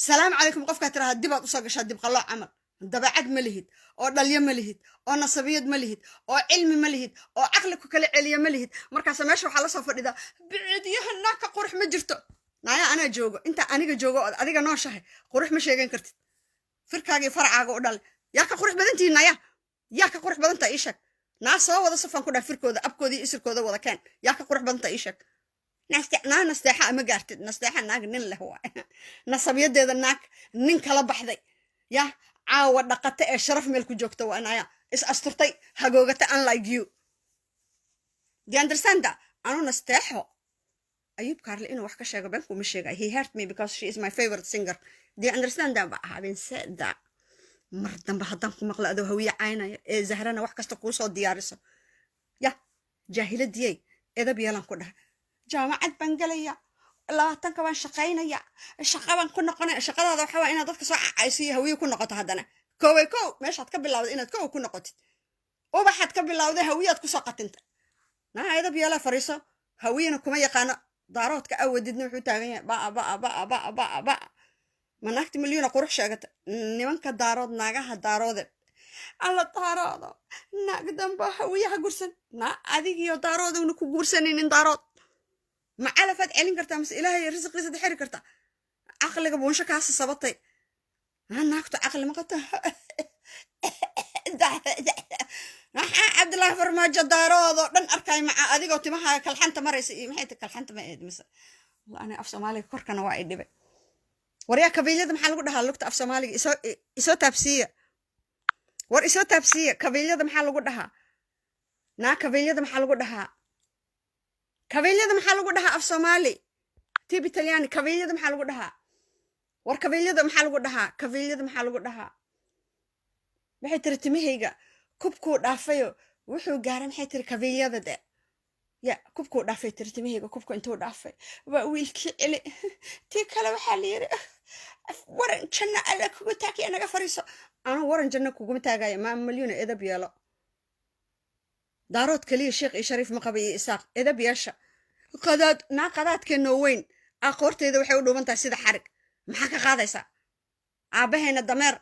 salaam calaykum qofka tiraahdo dibaad u soo gashaa dib qalooc camal dabeecad ma lihid oo dhalyo ma lihid oo nasabiyad ma lihid oo cilmi ma lihid oo caqli ku kala celiya ma lihid markaas meesha waxa la soo fadhidaa biciidiyaha ka qurux ma jirto naaya ana joogo inta aniga joogo adiga nooshahay qurux ma sheegan kartid firkaaga farcaaga u dhal yaa ka qurux badantii naaya yaa ka qurux badanta ii sheeg naa soo wada safan ku dhaa firkooda abkoodii isirkooda wada keen yaa ka qurux badanta ii sheeg nasteexa ama gaartid nasteexa naag nin leh waa nasabiyadeeda naag nin kala baxday yaa caawa dhaqata ee sharaf meel ku joogta waa naaya is asturtay hagoogata unlike you do you understand that anu nasteexo ayub karle inuu wax ka sheego been kuma sheegay he hurt me because she is my favorite singer do you understand that having said that mar dambe haddaan ku maqla adoo hawiye caynaya ee zahrana wax kasta kuu soo diyaariso ya jaahiladiyey edab yeelan ku dhaha jaamacad baan galaya 20 baan shaqaynaya shaqa baan ku noqonaya shaqadaada waxa waa inaad dadka soo caysiyo hawiye ku noqoto haddana kow meeshaad ka bilowday inaad kow ku noqotid oo waxaad ka bilowday hawiyaad ku soo qatinta naa edab yeela fariiso hawiyena kuma yaqaano daaroodka awadidna wuxuu taagan yahay ba managti milyuuna qurux sheegata nimanka daarood naagaha daaroode alla daaroodo naag damba hawiyaha gursan naa adigiyo daarooduna ku guursanaynin daarood ma calafad celin kartaa mise ilaahay risqiisa xiri kartaa aqliga buunsha kaas sabatay naagtu aqli ma qabta cabdilaahi farmaajo daaroodo dhan arkay maca adigoo timaha kalxanta maraysa iyo maxay kalxanta ma eed mise ana af Soomaaliga korkana waa ay dhibay waryaa kabiilada maxaa lagu dhahaa lugta af Soomaaliga isoo taabsiya war isoo taabsiya kabiilada maxaa lagu dhahaa naa kabiilada maxaa lagu dhahaa kabiilada maxaa lagu dhahaa af Soomaali tib Italian kabiilada maxaa lagu dhahaa war kabiilada maxaa lagu dhahaa kabiilada maxaa lagu dhahaa waxay tiri timahayga kubku dhaafayo wuxuu gaaray maxay tiri kabiilada de ya kubku dhaafay tiri timahayga kubku intuu dhaafay waa wiilkii cili tii kale waxaa la yiri waran janna ala kugu taagay anaga fariiso ana waran janna kugu taagay ma milyuuna edab yeelo daarood kaliya sheekh iyo shariif ma qabay isaaq edab yeesha qadaadkeena weyn aqoorteeda waxay u dhuubantahay sida xarig maxaa ka qaadaysaa aabaheena dameer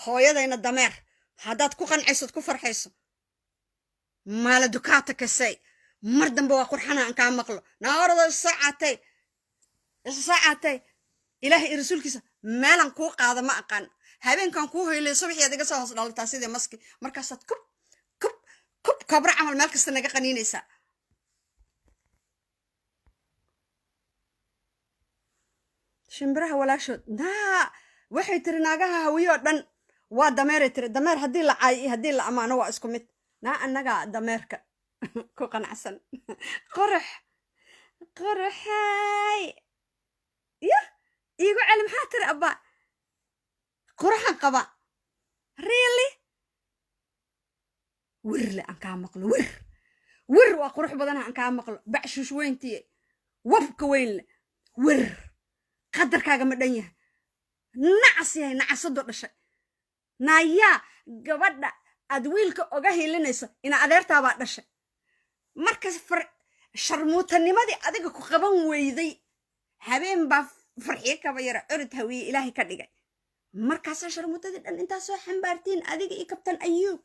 hooyadayna dameer haddaad ku qancayso ku farxayso maala dukaata kasay mar dambe waa qurxana aan kaa maqlo naa orada saacatay ilaahay rasuulkiisa meelan kuu qaada ma aqaan habeenkan kuu hoylay subaxii adiga soo hoos dhalataa sidii maski markaasaad kub kabra camal meel kasta naga qaniinaysaa shimbiraha walaashood naa waxay tiri naagaha hawiyo dhan waa dameeray tiri dameer haddii la caayo iyo haddii la amaano waa isku mid naa annaga dameerka ku qanacsan qurux قرحاي يا يقول على محاتر أبا قرحان قبا really ور أن كان مقلو ور وقرح بدنا أن كان مقلو بعشوش وين تي وفك وين ور قدر كاغا مدنيا نعسي نعسدو دشay naya gabadha ad wiilka oga hilinayso ina adeerta baa dhashay markaas sharmuutanimadii adiga ku qaban weyday habeen baa farxiye kaba yara curud hawiye ilaahay ka dhigay markaas sharmuutadii dhan inta soo xambaartiin adiga iyo kabtan ayuub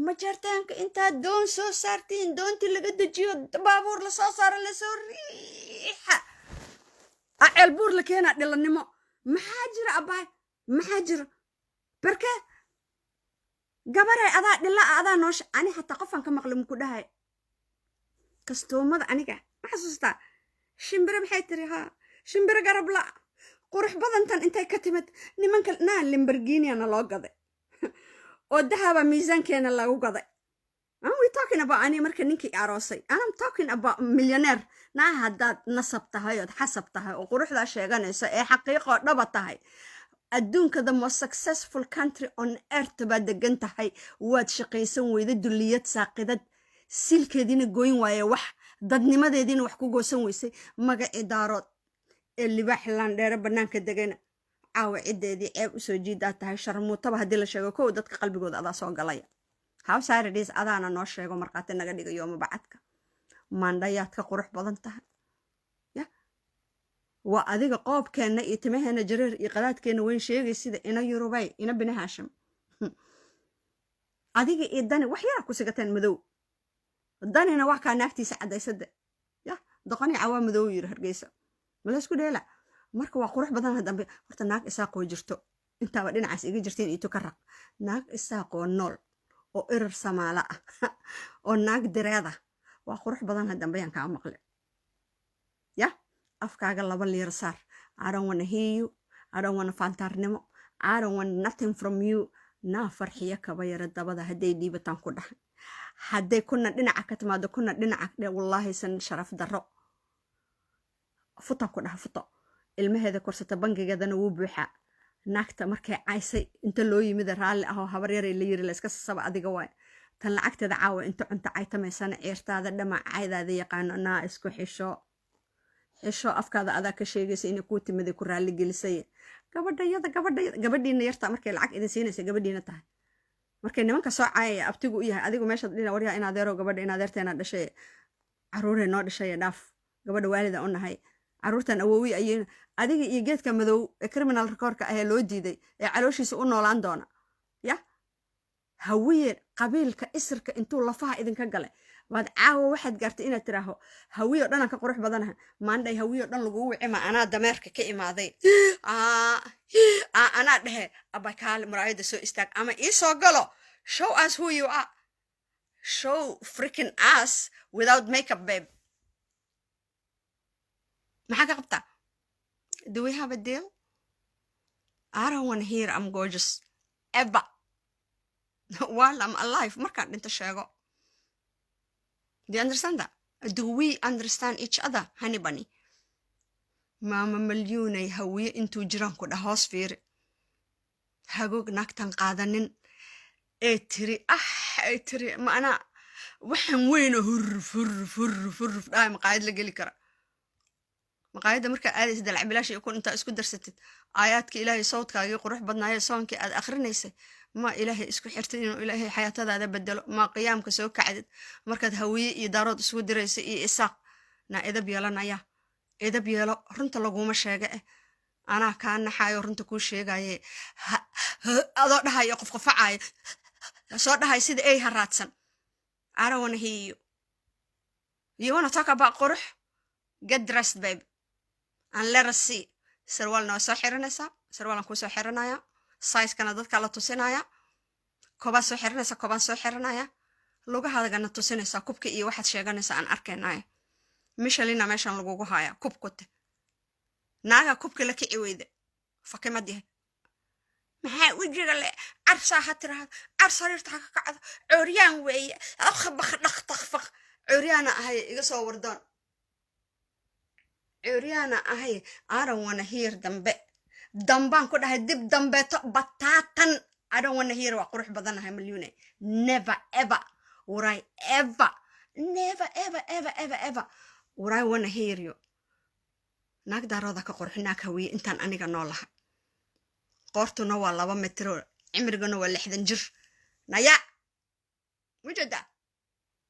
ma jartaanka inta doon soo saartiin doontii laga dajiyo baabuur la soo saaro la soo riixa aceel buur la keena dhilanimo maxaa jira abaay maxaa jira barka gabaray adaa dhila adaa noosh ani hatta qofan ka maqlin ku dhahay kastoomada aniga ma xasuusta shimbire maxay tiri ha shimbire garab la qurux badantan intay ka timid nimanka Lamborghini ana loo gaday oo dahaba miisaankeena lagu gaday and we talking about ani marka ninkii aroosay I'm talking about millionaire na haddaad nasab tahay oo xasab tahay oo quruxda sheeganayso ee xaqiiqo dhaba tahay adduunka the most successful country on earth ba degan tahay waad shaqaysan weyda dulliyad saaqidad silkeedina gooyin waaye wax dadnimadeedina wax ku goosan weysay magaci daarood ee libaax landheere banaanka degana caawa cideedii ceeb u soo jiidaa tahay sharmuutaba haddii la sheego kow dadka qalbigooda adaa soo galaya how saturdays adaana noo sheego markaati naga dhigayo mabacadka maandhayaadka qurux badan tahay waa adiga qoobkeena iyo timaheena jareer iyo qadaadkeena weyn sheegay sida ina yurubay ina bini haashim adiga iyo dani wax yar ku sigateen madow danina wax ka naagtiisa cadaysada ya doqoni cawaa madow yir hargeysa mala isku dheela marka waa qurux badan hadambe horta naag isaaqoo jirto intaaba dhinacaas iga jirteen iyo ka raq naag isaaqoo nool oo erer samaala ah oo naag direeda waa qurux badan hadambe aan ka maqle ya afkaaga laba leer saar I don't want to hear you I don't want to fantarnimo I don't want nothing from you na farxiya kaba yara dabada haday dhiibataan ku dhahay haday kuna dhinaca ka timaado kuna dhinaca wallahi san sharaf daro futa ku dhaha futa ilmaheeda korsata bangigeedana wuu buuxa naagta markay caysay inta loo yimid raali ah oo habar yar la yiri la iska saba adiga waay tan lacagteeda caawa inta cunta caytamaysan ceertaada dhamacaydaada yaqaano na isku xisho afkaada adaa ka sheegaysa inay ku timid ku raali gelisay gabadhiina yarta markay lacag idin siinaysa gabadhiina tahay markay nimanka soo caayay abtigu u yahay adigu meesha dhina waryaa in adeero gabadha in adeerteena dhashay caruurey noo dhashay dhaaf gabadha waalida u nahay caruurtan awoowi ayeen adiga iyo geedka madow ee criminal recordka ah loo diiday ee calooshiisa u noolaan doona ya hawiye qabiilka isirka intuu lafaha idinka galay waad caawa waxaad gaartay inaad tiraaho hawiyo dhan ka qurux badanahay maanday hawiyo dhan lagu wicima anaa dameerka ka imaaday anaa dhahe abakaal muraayada soo istaag ama ii soo galo show us who you are show freaking us without makeup babe maxaa ka qabtaa do we have a deal I don't want to hear I'm gorgeous ever while I'm alive markaan dhinta sheego do you understand that do we understand each other honey bunny mama milyuunay hawiye intuu jiraan ku dhahoos fiiri hagoog naagtan qaadanin ee tiri maana waxaan weyn hurf dhaay maqaayad la geli kara maqaayada marka aadays dalac bilaash iyo kun inta isku darsatid aayaadka ilaahay sawdkaaga qurux badnaayo soonkii aad akhrinaysa ma ilaahay isku xirtay inuu ilaahay xayatadaada bedelo ma qiyaamka soo kacdid markaad hawiye iyo daarood isku diraysa iyo isaaq na edab yeelanaya edab yeelo runta laguma sheega anaa kaa naxaayo runta kuu sheegaye adoo dhahayo qof qofacaayo soo dhahay sida ay haraadsan I don't want to hear you you want to talk about qurux get dressed babe and let us see sarwal noo soo xiranaysa sarwalan ku soo xiranaya size kana dadka la tusinaya koba soo xiranaysa koban soo xiranaya lugahaagana tusinaysa kubka iyo waxaad sheeganaysa aan arkaynay mishalina meeshan lagugu haya kubkote naaga kubka la kici weyde fakimadii maxaa wajiga le arsa hatraad arsarirta ka kacdo curiyaan weeye akhabakh dhaqtaqfaq curiyana ahay iga soo wardoon عريانا أهي I don't wanna hear دمبان كده هاي دب دمبتو بطاطن I don't wanna hear وقروح بدنا هاي مليونة never ever وراي ever never ever ever ever ever وراي wanna hear you naag daarooda ka qurxinaa ka wiye intaan aniga noolaha qoortuna waa 2 mitro cimriguna waa 60 jir naya wajada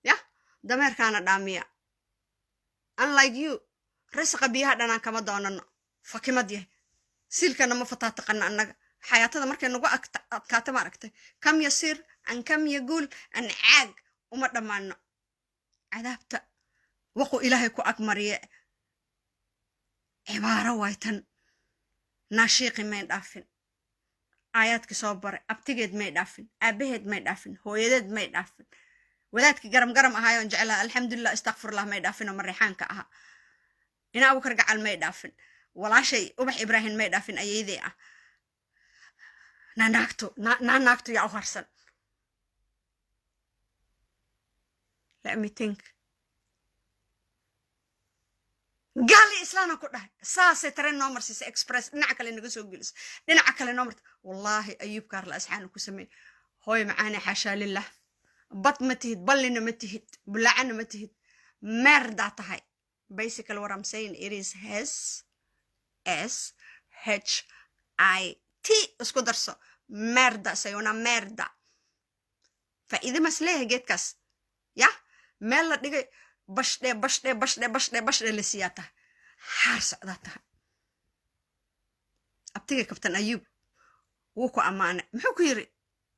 ya dameerkaana dhaamiya unlike you risqa biyaha dhanaan kama doonano fakimad yahay silkana ma fataa taqana annaga xayaatada markay nagu adkaata ma aragtay kam yasir an kam yaqul an aag uma dhamaano cadaabta waqo ilaahay ku agmariye عبارة وايتن ناشيقي ما يدافن آياتك صوبر أبتجد ما يدافن أبهد ما يدافن هو يدد ما يدافن وذاتك قرم أهاي ونجعلها الحمد لله استغفر الله ما يدافن ومن ريحان كأها هنا أبو كرقع على ما يدافن ولا شيء أبح إبراهيم ما يدافن أي ذي ناناكتو يا أخرسن let me think قال لي إسلانا كله ساسة ترى نمر سيس إكسبرس نعك اللي نقصو جلس نعك اللي نمرت والله أيوب كارل أسحان وكسمين هوي معانا حاشا لله بط متهد بلنا متهد بلعنا متهد مردا تهاي basically what I'm saying it is S-H-I-T اسكو درسو مردا سيونا مردا فإذا مسليه جيت كاس يا مالا ديجي بش لسياته حارس عداتها أبتيجي كابتن أيوب وكو أمانة محو كيري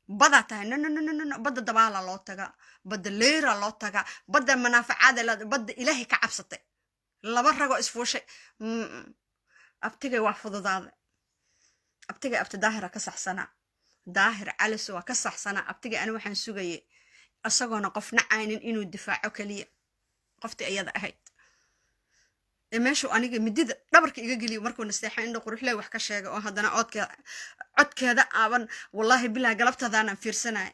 بدأتها نو بدأ دبالة الله تجا بدأ ليرة الله تجا بدأ منافع عادة بدأ إلهي كعبسته لا برا جو إسفوشي أبتيجي وحفظ ذا أبتيجي ظاهرة كسح سنة ظاهر على سوا كسح سنة أبتيجي أنا وحن سوجي أصغنا قفنا عينين إنه الدفاع كليه قفتي أيضا أهيد ماشو أنا مديد دبرك يجي مركو نستحين إنه قروح له وحكي شيء وهذا أنا عد كذا أبن والله بالله قلبت هذا أنا في سنة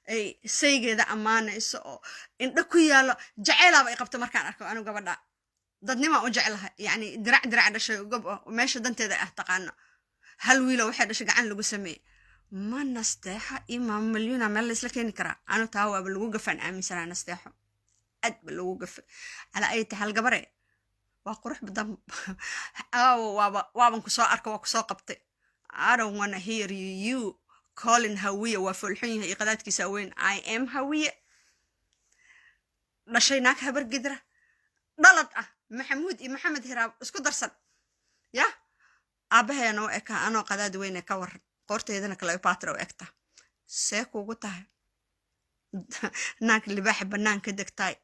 أي سيجي ذا أمانة إسو إن دكويا جعلها بقبت مركان أركو أنا قبل ضدني ما أجعلها يعني درع ده شيء قبل وماشي دنت ذا أهتقنا هل ويلا واحد شجع عن لو بسمي ما نستحى إمام مليون ملص لكن كرا أنا تاوى بالوقف عن أمي سنة نستحى أد بالوقف على أي تحل قبري وقروح بدم أو وابن كساء أركو وكساء قبطي I don't wanna hear you calling هوية وفلحين هي قداتك سوين I am هوية لشيناك هبر قدرة ضلت محمد هراب اسكو درسن يا أبها أنا وإكا أنا قداد وين كور قرت يدنا كلاي باترو إكتا سيكو قطها ناك اللي بحب نان كدك تاي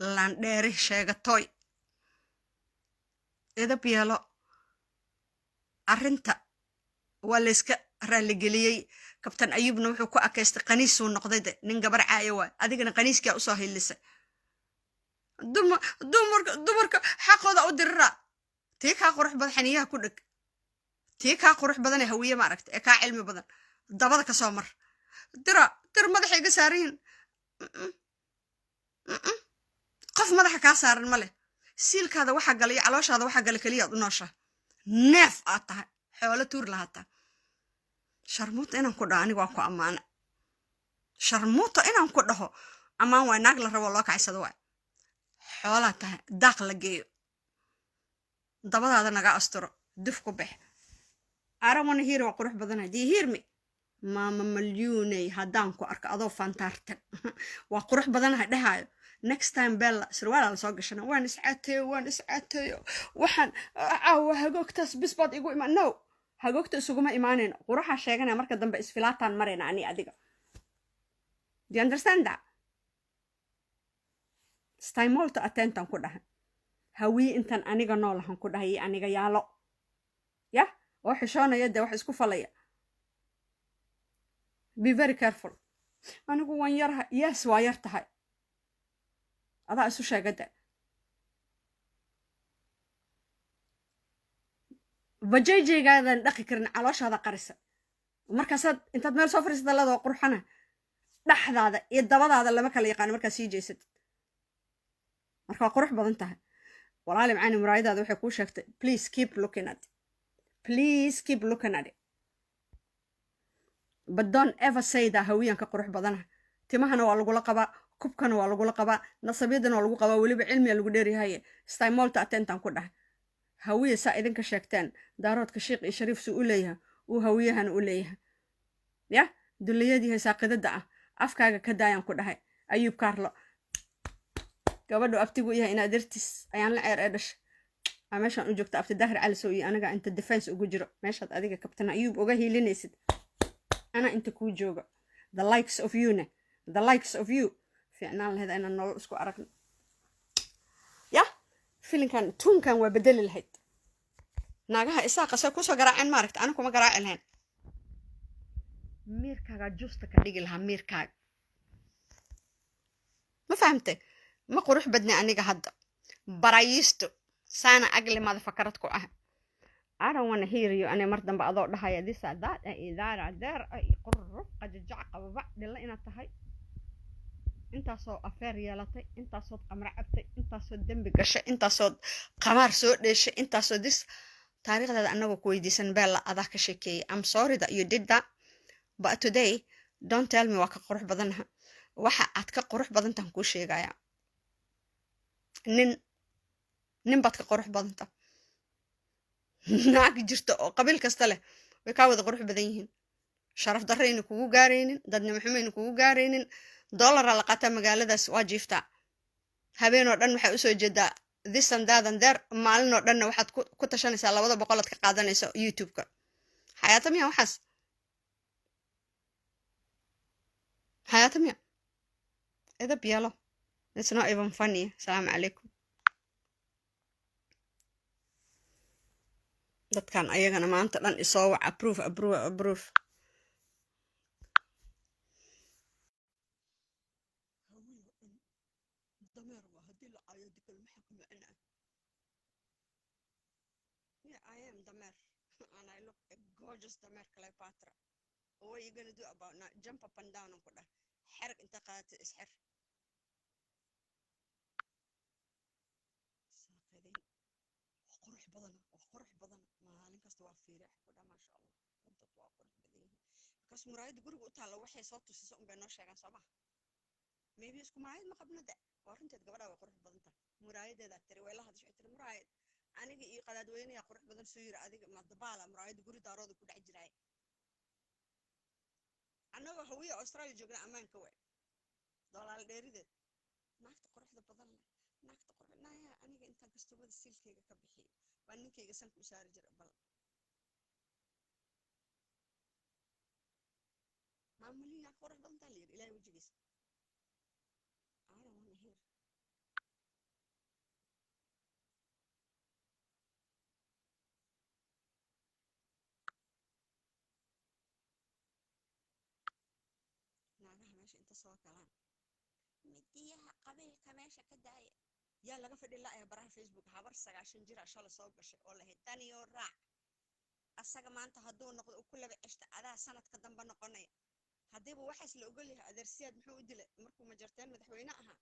لان ديري شيغا توي إذا بيالو أرنتا والإسكا رالي قليي كابتن أيوب نوحو كو أكيست قنيسو النقضي ننقبر عايوا أديقنا قنيسكي أصاهي اللسا دمرك حقوضا أدرا تيك هاقو روح بدحانيها كودك تيك هاقو روح بداني هوية ماركت إكا علمي بدان دابادك سومر در مدحي قسارين قف مدحي كاسارن مالي سيلك هذا waxa galay calooshaada waxa galay kaliya noosha neef aad tahay xoolo tuur lahaata sharmuuta inaan ku dhaho aniga waan ku amaana sharmuuta inaan ku dhaho amaan waa naag la rabo loo kacsado waa xoola tahay daaq la geeyo dabadaada naga asturo duf ku bix aramana hiir waa qurux badan hadii hiirmi maama malyuunay haddaan ku arko adoo fantaartan waa qurux badan hadhahayo next time bella surwaal la soo gashana waan iscaateeyo waxaan hagoogtaas bisbad igu imaan no hagoogta isuguma imaaneen quraxa sheeganaya marka dambe isfilaataan marayna ani adiga do you understand that staymolta attentan ku dhahan hawi intan aniga noolahan ku dhahay aniga yaalo ya oo xishoonaya de wax isku falaya be very careful anigu waan yarha yes waa yar tahay adaa isu sheegada vajayjaygaadaan dhaqi karin calooshaada qarisa markaasaad intaad meel soo fariisada ladoo qurxana dhaxdaada iyo dabadaada lama kala yaqaano markaad sii jeysatid marka waa qurux badan tahay walaali macani muraayadaada waxay kuu sheegtay please keep looking at it. Please keep looking at it. But don't ever say that hawiyan ka qurux badana timahana waa lagula qabaa kubkana waa lagula qabaa nasabiyadana waa lagu qabaa weliba cilmiga lagu dheeryahay staymolta atentan ku dhahay hawiya saa idinka sheegteen daaroodka sheekh iyo shariif suu u leeyahay uu hawiyahana u leeyahay ya dulliyadii saaqidada ah afkaaga ka daayaan ku dhahay ayuub kaarlo gabadhu abtigu yahay inaad dartis ayaan la ceer ee dhashay meeshaan u joogta abti daahir cali soo iyo aniga inta defense ugu jiro meeshaad adiga kabtana ayuub uga hiilinaysid ana inta kuu jooga the likes of you fiicnaan lahayd inaan nolol isku aragno ya filinkan tuunkan waa bedeli lahayd naagaha isaaqa say kusoo garaaceen maaragta ana kuma garaaci lahayn miirkaaga justa ka dhigi lahaa miirkaaga ma fahamtay ma qurux badni aniga hadda barayisto saana agli mada fakarad ku ah I don't want to hear you أنا مرة دم بعضو ده دي سادات إدارة دار قرر قد جع قبض دلنا إن تهاي أنت صو أفير يالتي أنت صوت أمر عبتي أنت صوت دم بقشة أنت صوت قمر صوت ليش أنت صوت ديس تاريخ هذا أنا وكوي دي سنبلا أذاك شيء I'm sorry that you did that but today don't tell me وك قرح بدنها وحقتك قرح بدن تنكو شيء جاية نن بتك قرح بدنتا naag jirto oo qabiil kasta leh way ka wada qurux badan yihiin sharaf darreeyna kugu gaareynin dadnimo xumayna kugu gaareynin dollar la qata magaaladaas waa jiifta habeen oo dhan waxay u soo jeedaa this and that and there maalin oo dhan waxaad ku tashanaysaa 200 ka qaadanayso youtube-ka xayaatamiya waxaas xayaatamiya ida biyalo it's not even funny assalamu alaykum dadkan ayagana maanta dhan isoo wac approve dameer waa hadii la caayo dikal maxaa ku macnaa I am dameer and I look a gorgeous dameer Cleopatra what are you gonna do about not jump up and down ku dhah xerg inta qaadata isxir saaqadeen qurux badan maalin kasta waa fiirax ku dha ma sha Allah dad waa qurux badan because muraayad guriga u taalo waxay soo tusisay un bay noo sheegan Soomaa maybe isku muraayad ma qabno da warinteed gabadha waa qurux badan tahay muraayadeeda tiri weelaha hadashay tiri muraayad aniga iyo qadaadweynaha qurux badan soo yiri adiga ma dabaala muraayad guri daarooda ku dhax jiray annaga hawiye Australia joogna amaanka way dolaal dheerideed naagta quruxda badan naagta qurxinaya aniga inta kasto wada silkeyga ka bixiyay waa ninkeyga sanku u saari jiray bal maamuliya qurux badan taa leeyahay ilaahay wajigiisa I don't want to hear naagaha meesha inta soo galaan midiyaha qabiilka meesha ka daaya yaa laga fadhi la'ay baraha Facebook habar 9 jir shala soo gashay oo la hitaniyo raac asaga maanta haduu noqdo ku laba cishta adaa sanadka dambe noqonay hadiiba waxaas la ogol yahay adeersiyaad muxuu u dilay markuu ma jarteen madaxweyne aha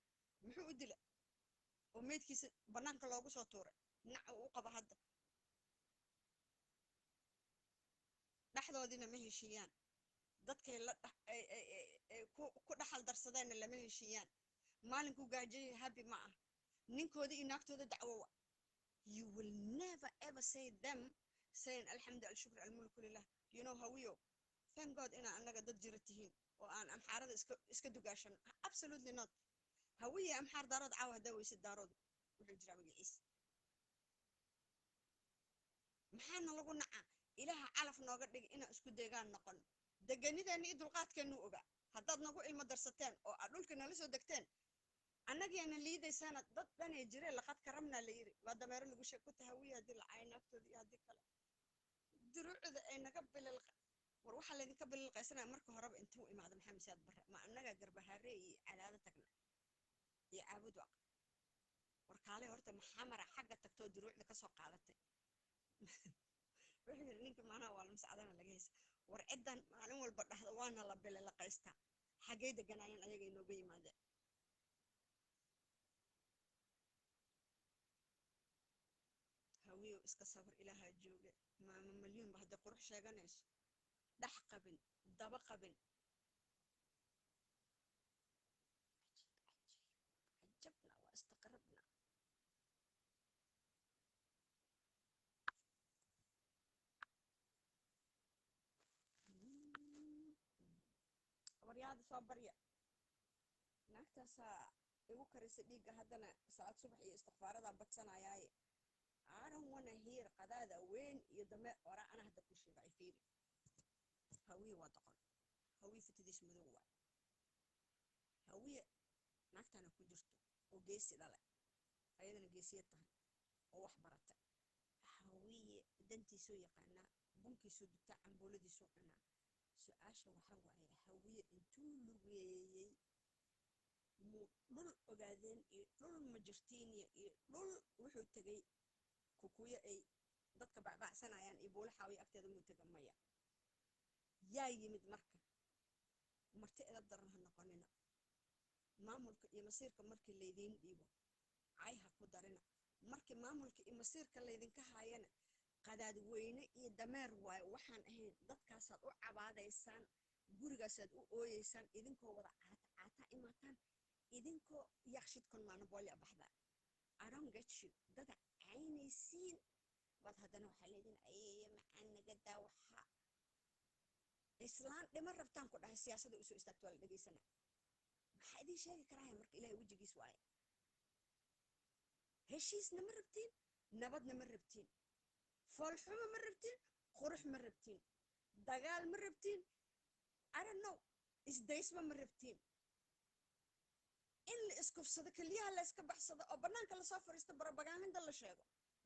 muxuu u dilay oo meedkiisa banaanka loogu soo tuuray nac uu qaba hadda dhaxdoodina ma heshiiyaan dadkay la ku dhaxal darsadeen lama heshiiyaan maalinku gaajay happy ma ah ninkoodi inaagtooda dacwo you will never ever say them saying alhamdulillah shukr almulku lillah you know how you thank god ina anaga dad jiratihiin oo aan amxaarada iska dugaashan absolutely not hawiye amxaar daarad caaw hada weyse daarad wuxuu jira magaciis maxaana lagu naca ilaaha calaf nooga dhig ina isku deegaan noqon deganideena iyo dulqaadkeenu oga haddaad nagu ilmo darsateen oo aad dhulka nala soo degteen annageena liidaysana dad dhan ee jireen laqad karamna la yiri waa dameero lagu sheeg ku tahawiye hadii la caynaaftooda iyo hadii kale duruucda ay naga bilal war waxa la idinka bililqaysana marka horeba intuu imaado maxamed saad barre ma annaga garbahaare iyo calaada tagna iyo caabud waq war kaale horta maxamara xagga tagtoo duruucda ka soo qaadatay wixii ninka maana waa la mas'adana laga haysa war cidan maalin walba dhaxda waana la bililqaysta xagee deganaayeen ayaga inooga yimaadeen iska sabar ilaaha jooga maama malyan ba hadda qurux sheeganayso dhax qabin daba qabin عجبنا واستقربنا ورياض صبرية نكتسا igu karisa dhiiga haddana saacad subax iyo istighfaarada badsanayay aanan wana heer qadaada weyn iyo dame ora ana hadda ku sheegay fiiri hawiye waa doqon hawiye fitidiis madow waa hawiye naagtana ku jirto oo geesi dhale ayadana geesiyad tahay oo wax barata hawiye dantiisoo yaqaana bunkiisoo dugta cambooladiisoo cuna su-aasha waxa waaye hawiye intuu lugeeyey dhul ogaadeen iyo dhul majirtiiniya iyo dhul wuxuu tegay kukuyo ay dadka bacbacsanayaan iyo buula xaawiye agteeda muu tega maya yaa yimid marka marti edab daran ha noqonina maamulka iyo masiirka markii laydiin dhiibo cay ha ku darina markii maamulka iyo masiirka laydinka haayana qadaad weyne iyo dameer waayo waxaan ahayn dadkaasaad u cabaadaysaan gurigaasaad u ooyeysaan idinkoo wada caata imaataan idinkoo yakshidkon maana boolya baxda I don't get you dada caynaysiin bad haddana waxaa leedin ayeeye macaan naga daa waxa islaan dhima rabtaan ku dhahay siyaasada usoo istaagto waa la dhegaysana maxaa idiin sheegi karaahay marka ilaahay wejigiis waaye heshiisna ma rabtiin nabadna ma rabtiin foolxumo ma rabtiin qurux ma rabtiin dagaal ma rabtiin I don't know isdaysba ma rabtiin in la iskufsado keliyaha la iska baxsado oo bannaanka lasoo fariisto barabagaaninda la sheego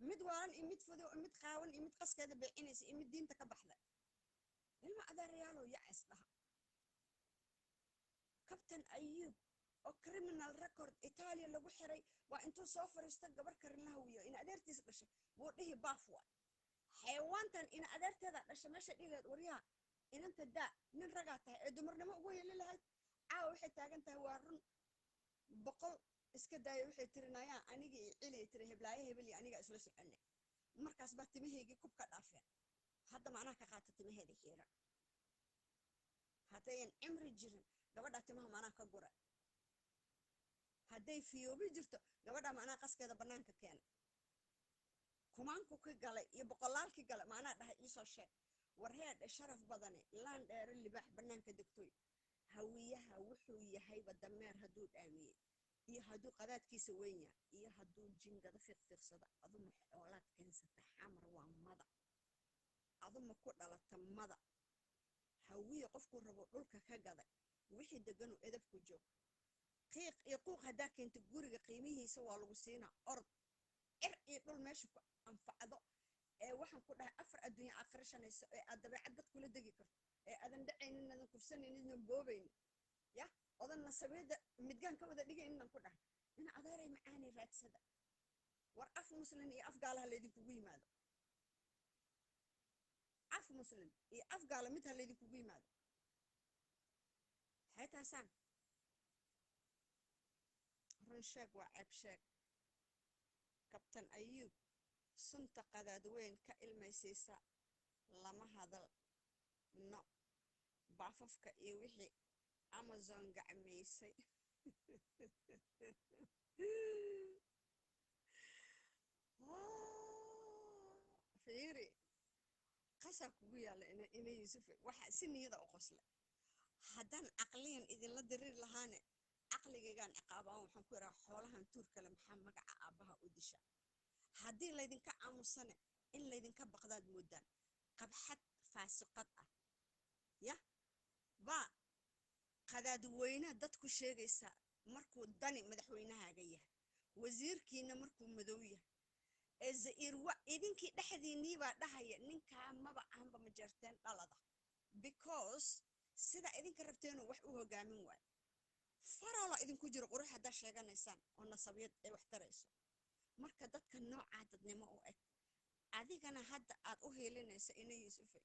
mid waalan iyo mid fudo iyo mid qaawan iyo mid qaskeeda beecinaysa iyo mid diinta ka baxda ilma adeerayaaloo yacas dhaha kabtan ayuub oo criminal record Italia lagu xiray waa intuu soo fariisto gabar karin la hawiyo in adeertiis dhashay buu dhihi baaf waa xayawaantan in adeerteeda dhashay meesha dhigeed waryaha inanta daa nin ragaa tahay ee dumarnimo ugu yeeli lahayd caawa waxay taagan tahay waa run boqol iska daayo waxay tirinayaan anigii cilay tiri heblaaye hebel iyo aniga isla soconay markaas baa timaheygii kub ka dhaafeen hadda macnaha ka qaata timaheeda xiira haddayan cimri jirin gabadha timaha macnaha ka gura hadday fiyoobi jirto gabadha macnaha qaskeeda bannaanka keena kumaanku ka galay iyo boqolaalkii galay macnaha dhahay iisoo sheeg warheedhe sharaf badane laan dheero libaax bannaanka degtoy hawiyaha wuxuu yahayba dameer hadduu dhaamiyey iyo hadduu qadaadkiisa weyn yahay iyo hadduu jingada fiiqfiiqsado aduma xoolaad keensata xamar waa mada aduma ku dhalata mada hawiye qofkuu rabo dhulka ka gaday wixii deganuu edab ku joog qiiq iyo quuq haddaa keenta guriga qiimihiisa waa lagu siinaa orod cir iyo dhul meesha ku anfacdo ee waxaan ku dhahay afar adduunya akhrishanayso ee aad dabeecad dad kula degi karto ee aadan dhacaynin aadan kufsanaynin aadan boobaynin ya odan nasabeeda midgaan ka wada dhigaynin ku dhahay in adeeray macaani raadsada war af muslim iyo af gaalaha laydinkugu yimaado af muslim iyo af gaala mid ha laydinkugu yimaado maxay taasaan run sheeg waa ceeb sheeg kabtan ayuub sunta qadaad weyn ka ilmaysiisa lama hadal no baafafka iyo wixii amazon gacmaysay fiiri qasaa kugu yaalla ina yuusuf waxa si niyada u qosla haddaan caqliyan idinla diriir lahaane caqligaygaan ciqaabaan waxaan ku iraa xoolahan tuurkale maxaa magaca aabbaha u disha haddii laydinka aamusane in laydinka baqdaad moodaan qabxad faasiqad ah ya baa qadaad weyne dadku sheegaysa markuu dani madaxweynahaaga yahay wasiirkiina markuu madow yahay ee za'iir wa idinkii dhexdiinnii baa dhahaya ninkaa maba aanba ma jeerteen dhalada because sida idinka rabteenoo wax u hogaamin waayo faroola idinku jiro qurux haddaa sheeganaysaan oo nasabiyad ay wax tarayso marka dadka noocaa dadnimo u eg adigana hadda aad u heelinaysa ina yuusufe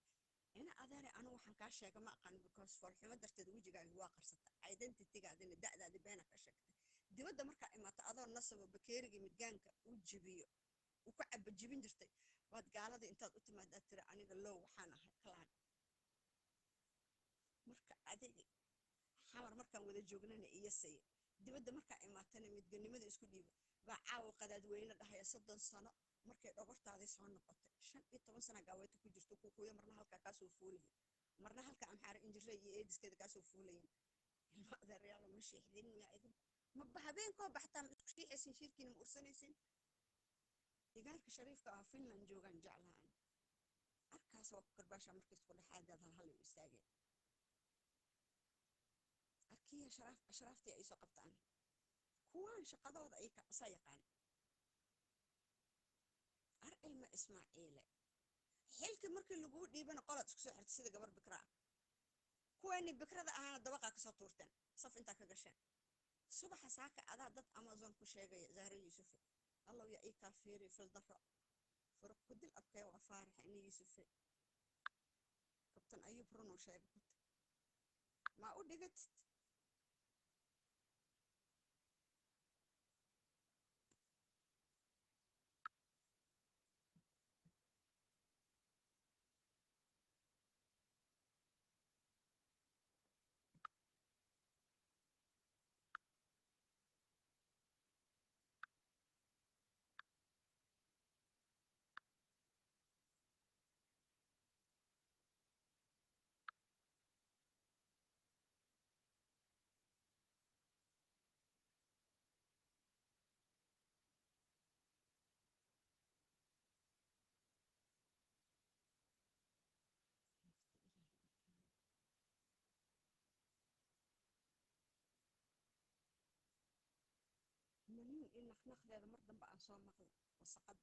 ina adeere anu waxaan kaa sheega ma aqaan because foolxumo darteed wejigaaga waa qarsata identitygaadina da'daadi beena ka sheegtay dibadda markaa imaato adoo nasabo bakeerigii midgaanka u jibiyo u ku caba jibin jirtay waad gaalada intaad u timaadaa tiri aniga low waxaan ahay kalaan marka adiga xamar markaan wada joognana iyo say dibadda markaa imaatana midganimada isku dhiiba baa caawa qadaadweyne dhahaya 30 sano markay dhogortaadii soo noqotay 15 sano gaaweeta ku jirto kuukuya marna halkaa kaasoo fuulayin marna halka amxaara injirre iyo eediskeeda kaasoo fuulayin ilma adeeryaalo ma sheexdin miyaa idin ma habeenkoo baxtaan isku shiixaysin shirkiina ma ursanaysin deegaanka shariifka ah finland joogaan jeclaan arkaas waa ku karbaasha markiis ku dhexaadaad hal u istaageen arkiya ashraaftii ay soo qabtaan kuwaan shaqadooda ay ka yaqaan ar ilma ismaaciile xilkii markii lagu dhiibana qolad isku soo xirtay sida gabar bikra kuwani bikrada ahaana dabaqa ka soo tuurteen saf inta ka gasheen subaxa saaka adaa dad amazon ku sheegay zahra yuusuf الله يا إيه كافيري في الضفة فرق كل الأبكي وأفارح إني يوسف كابتن أيوب رونو شايف ما أقول قلت منين إن نخنخ هذا مرة بقى صار مقلب وسقط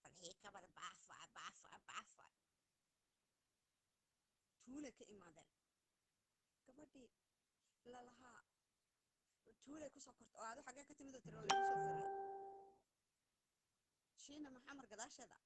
فالهي كبر بعفا تولك إمادن كبدي لا لها تولك وسكرت هذا حاجة كتير مدة ترى ولا شينا محمد قداش هذا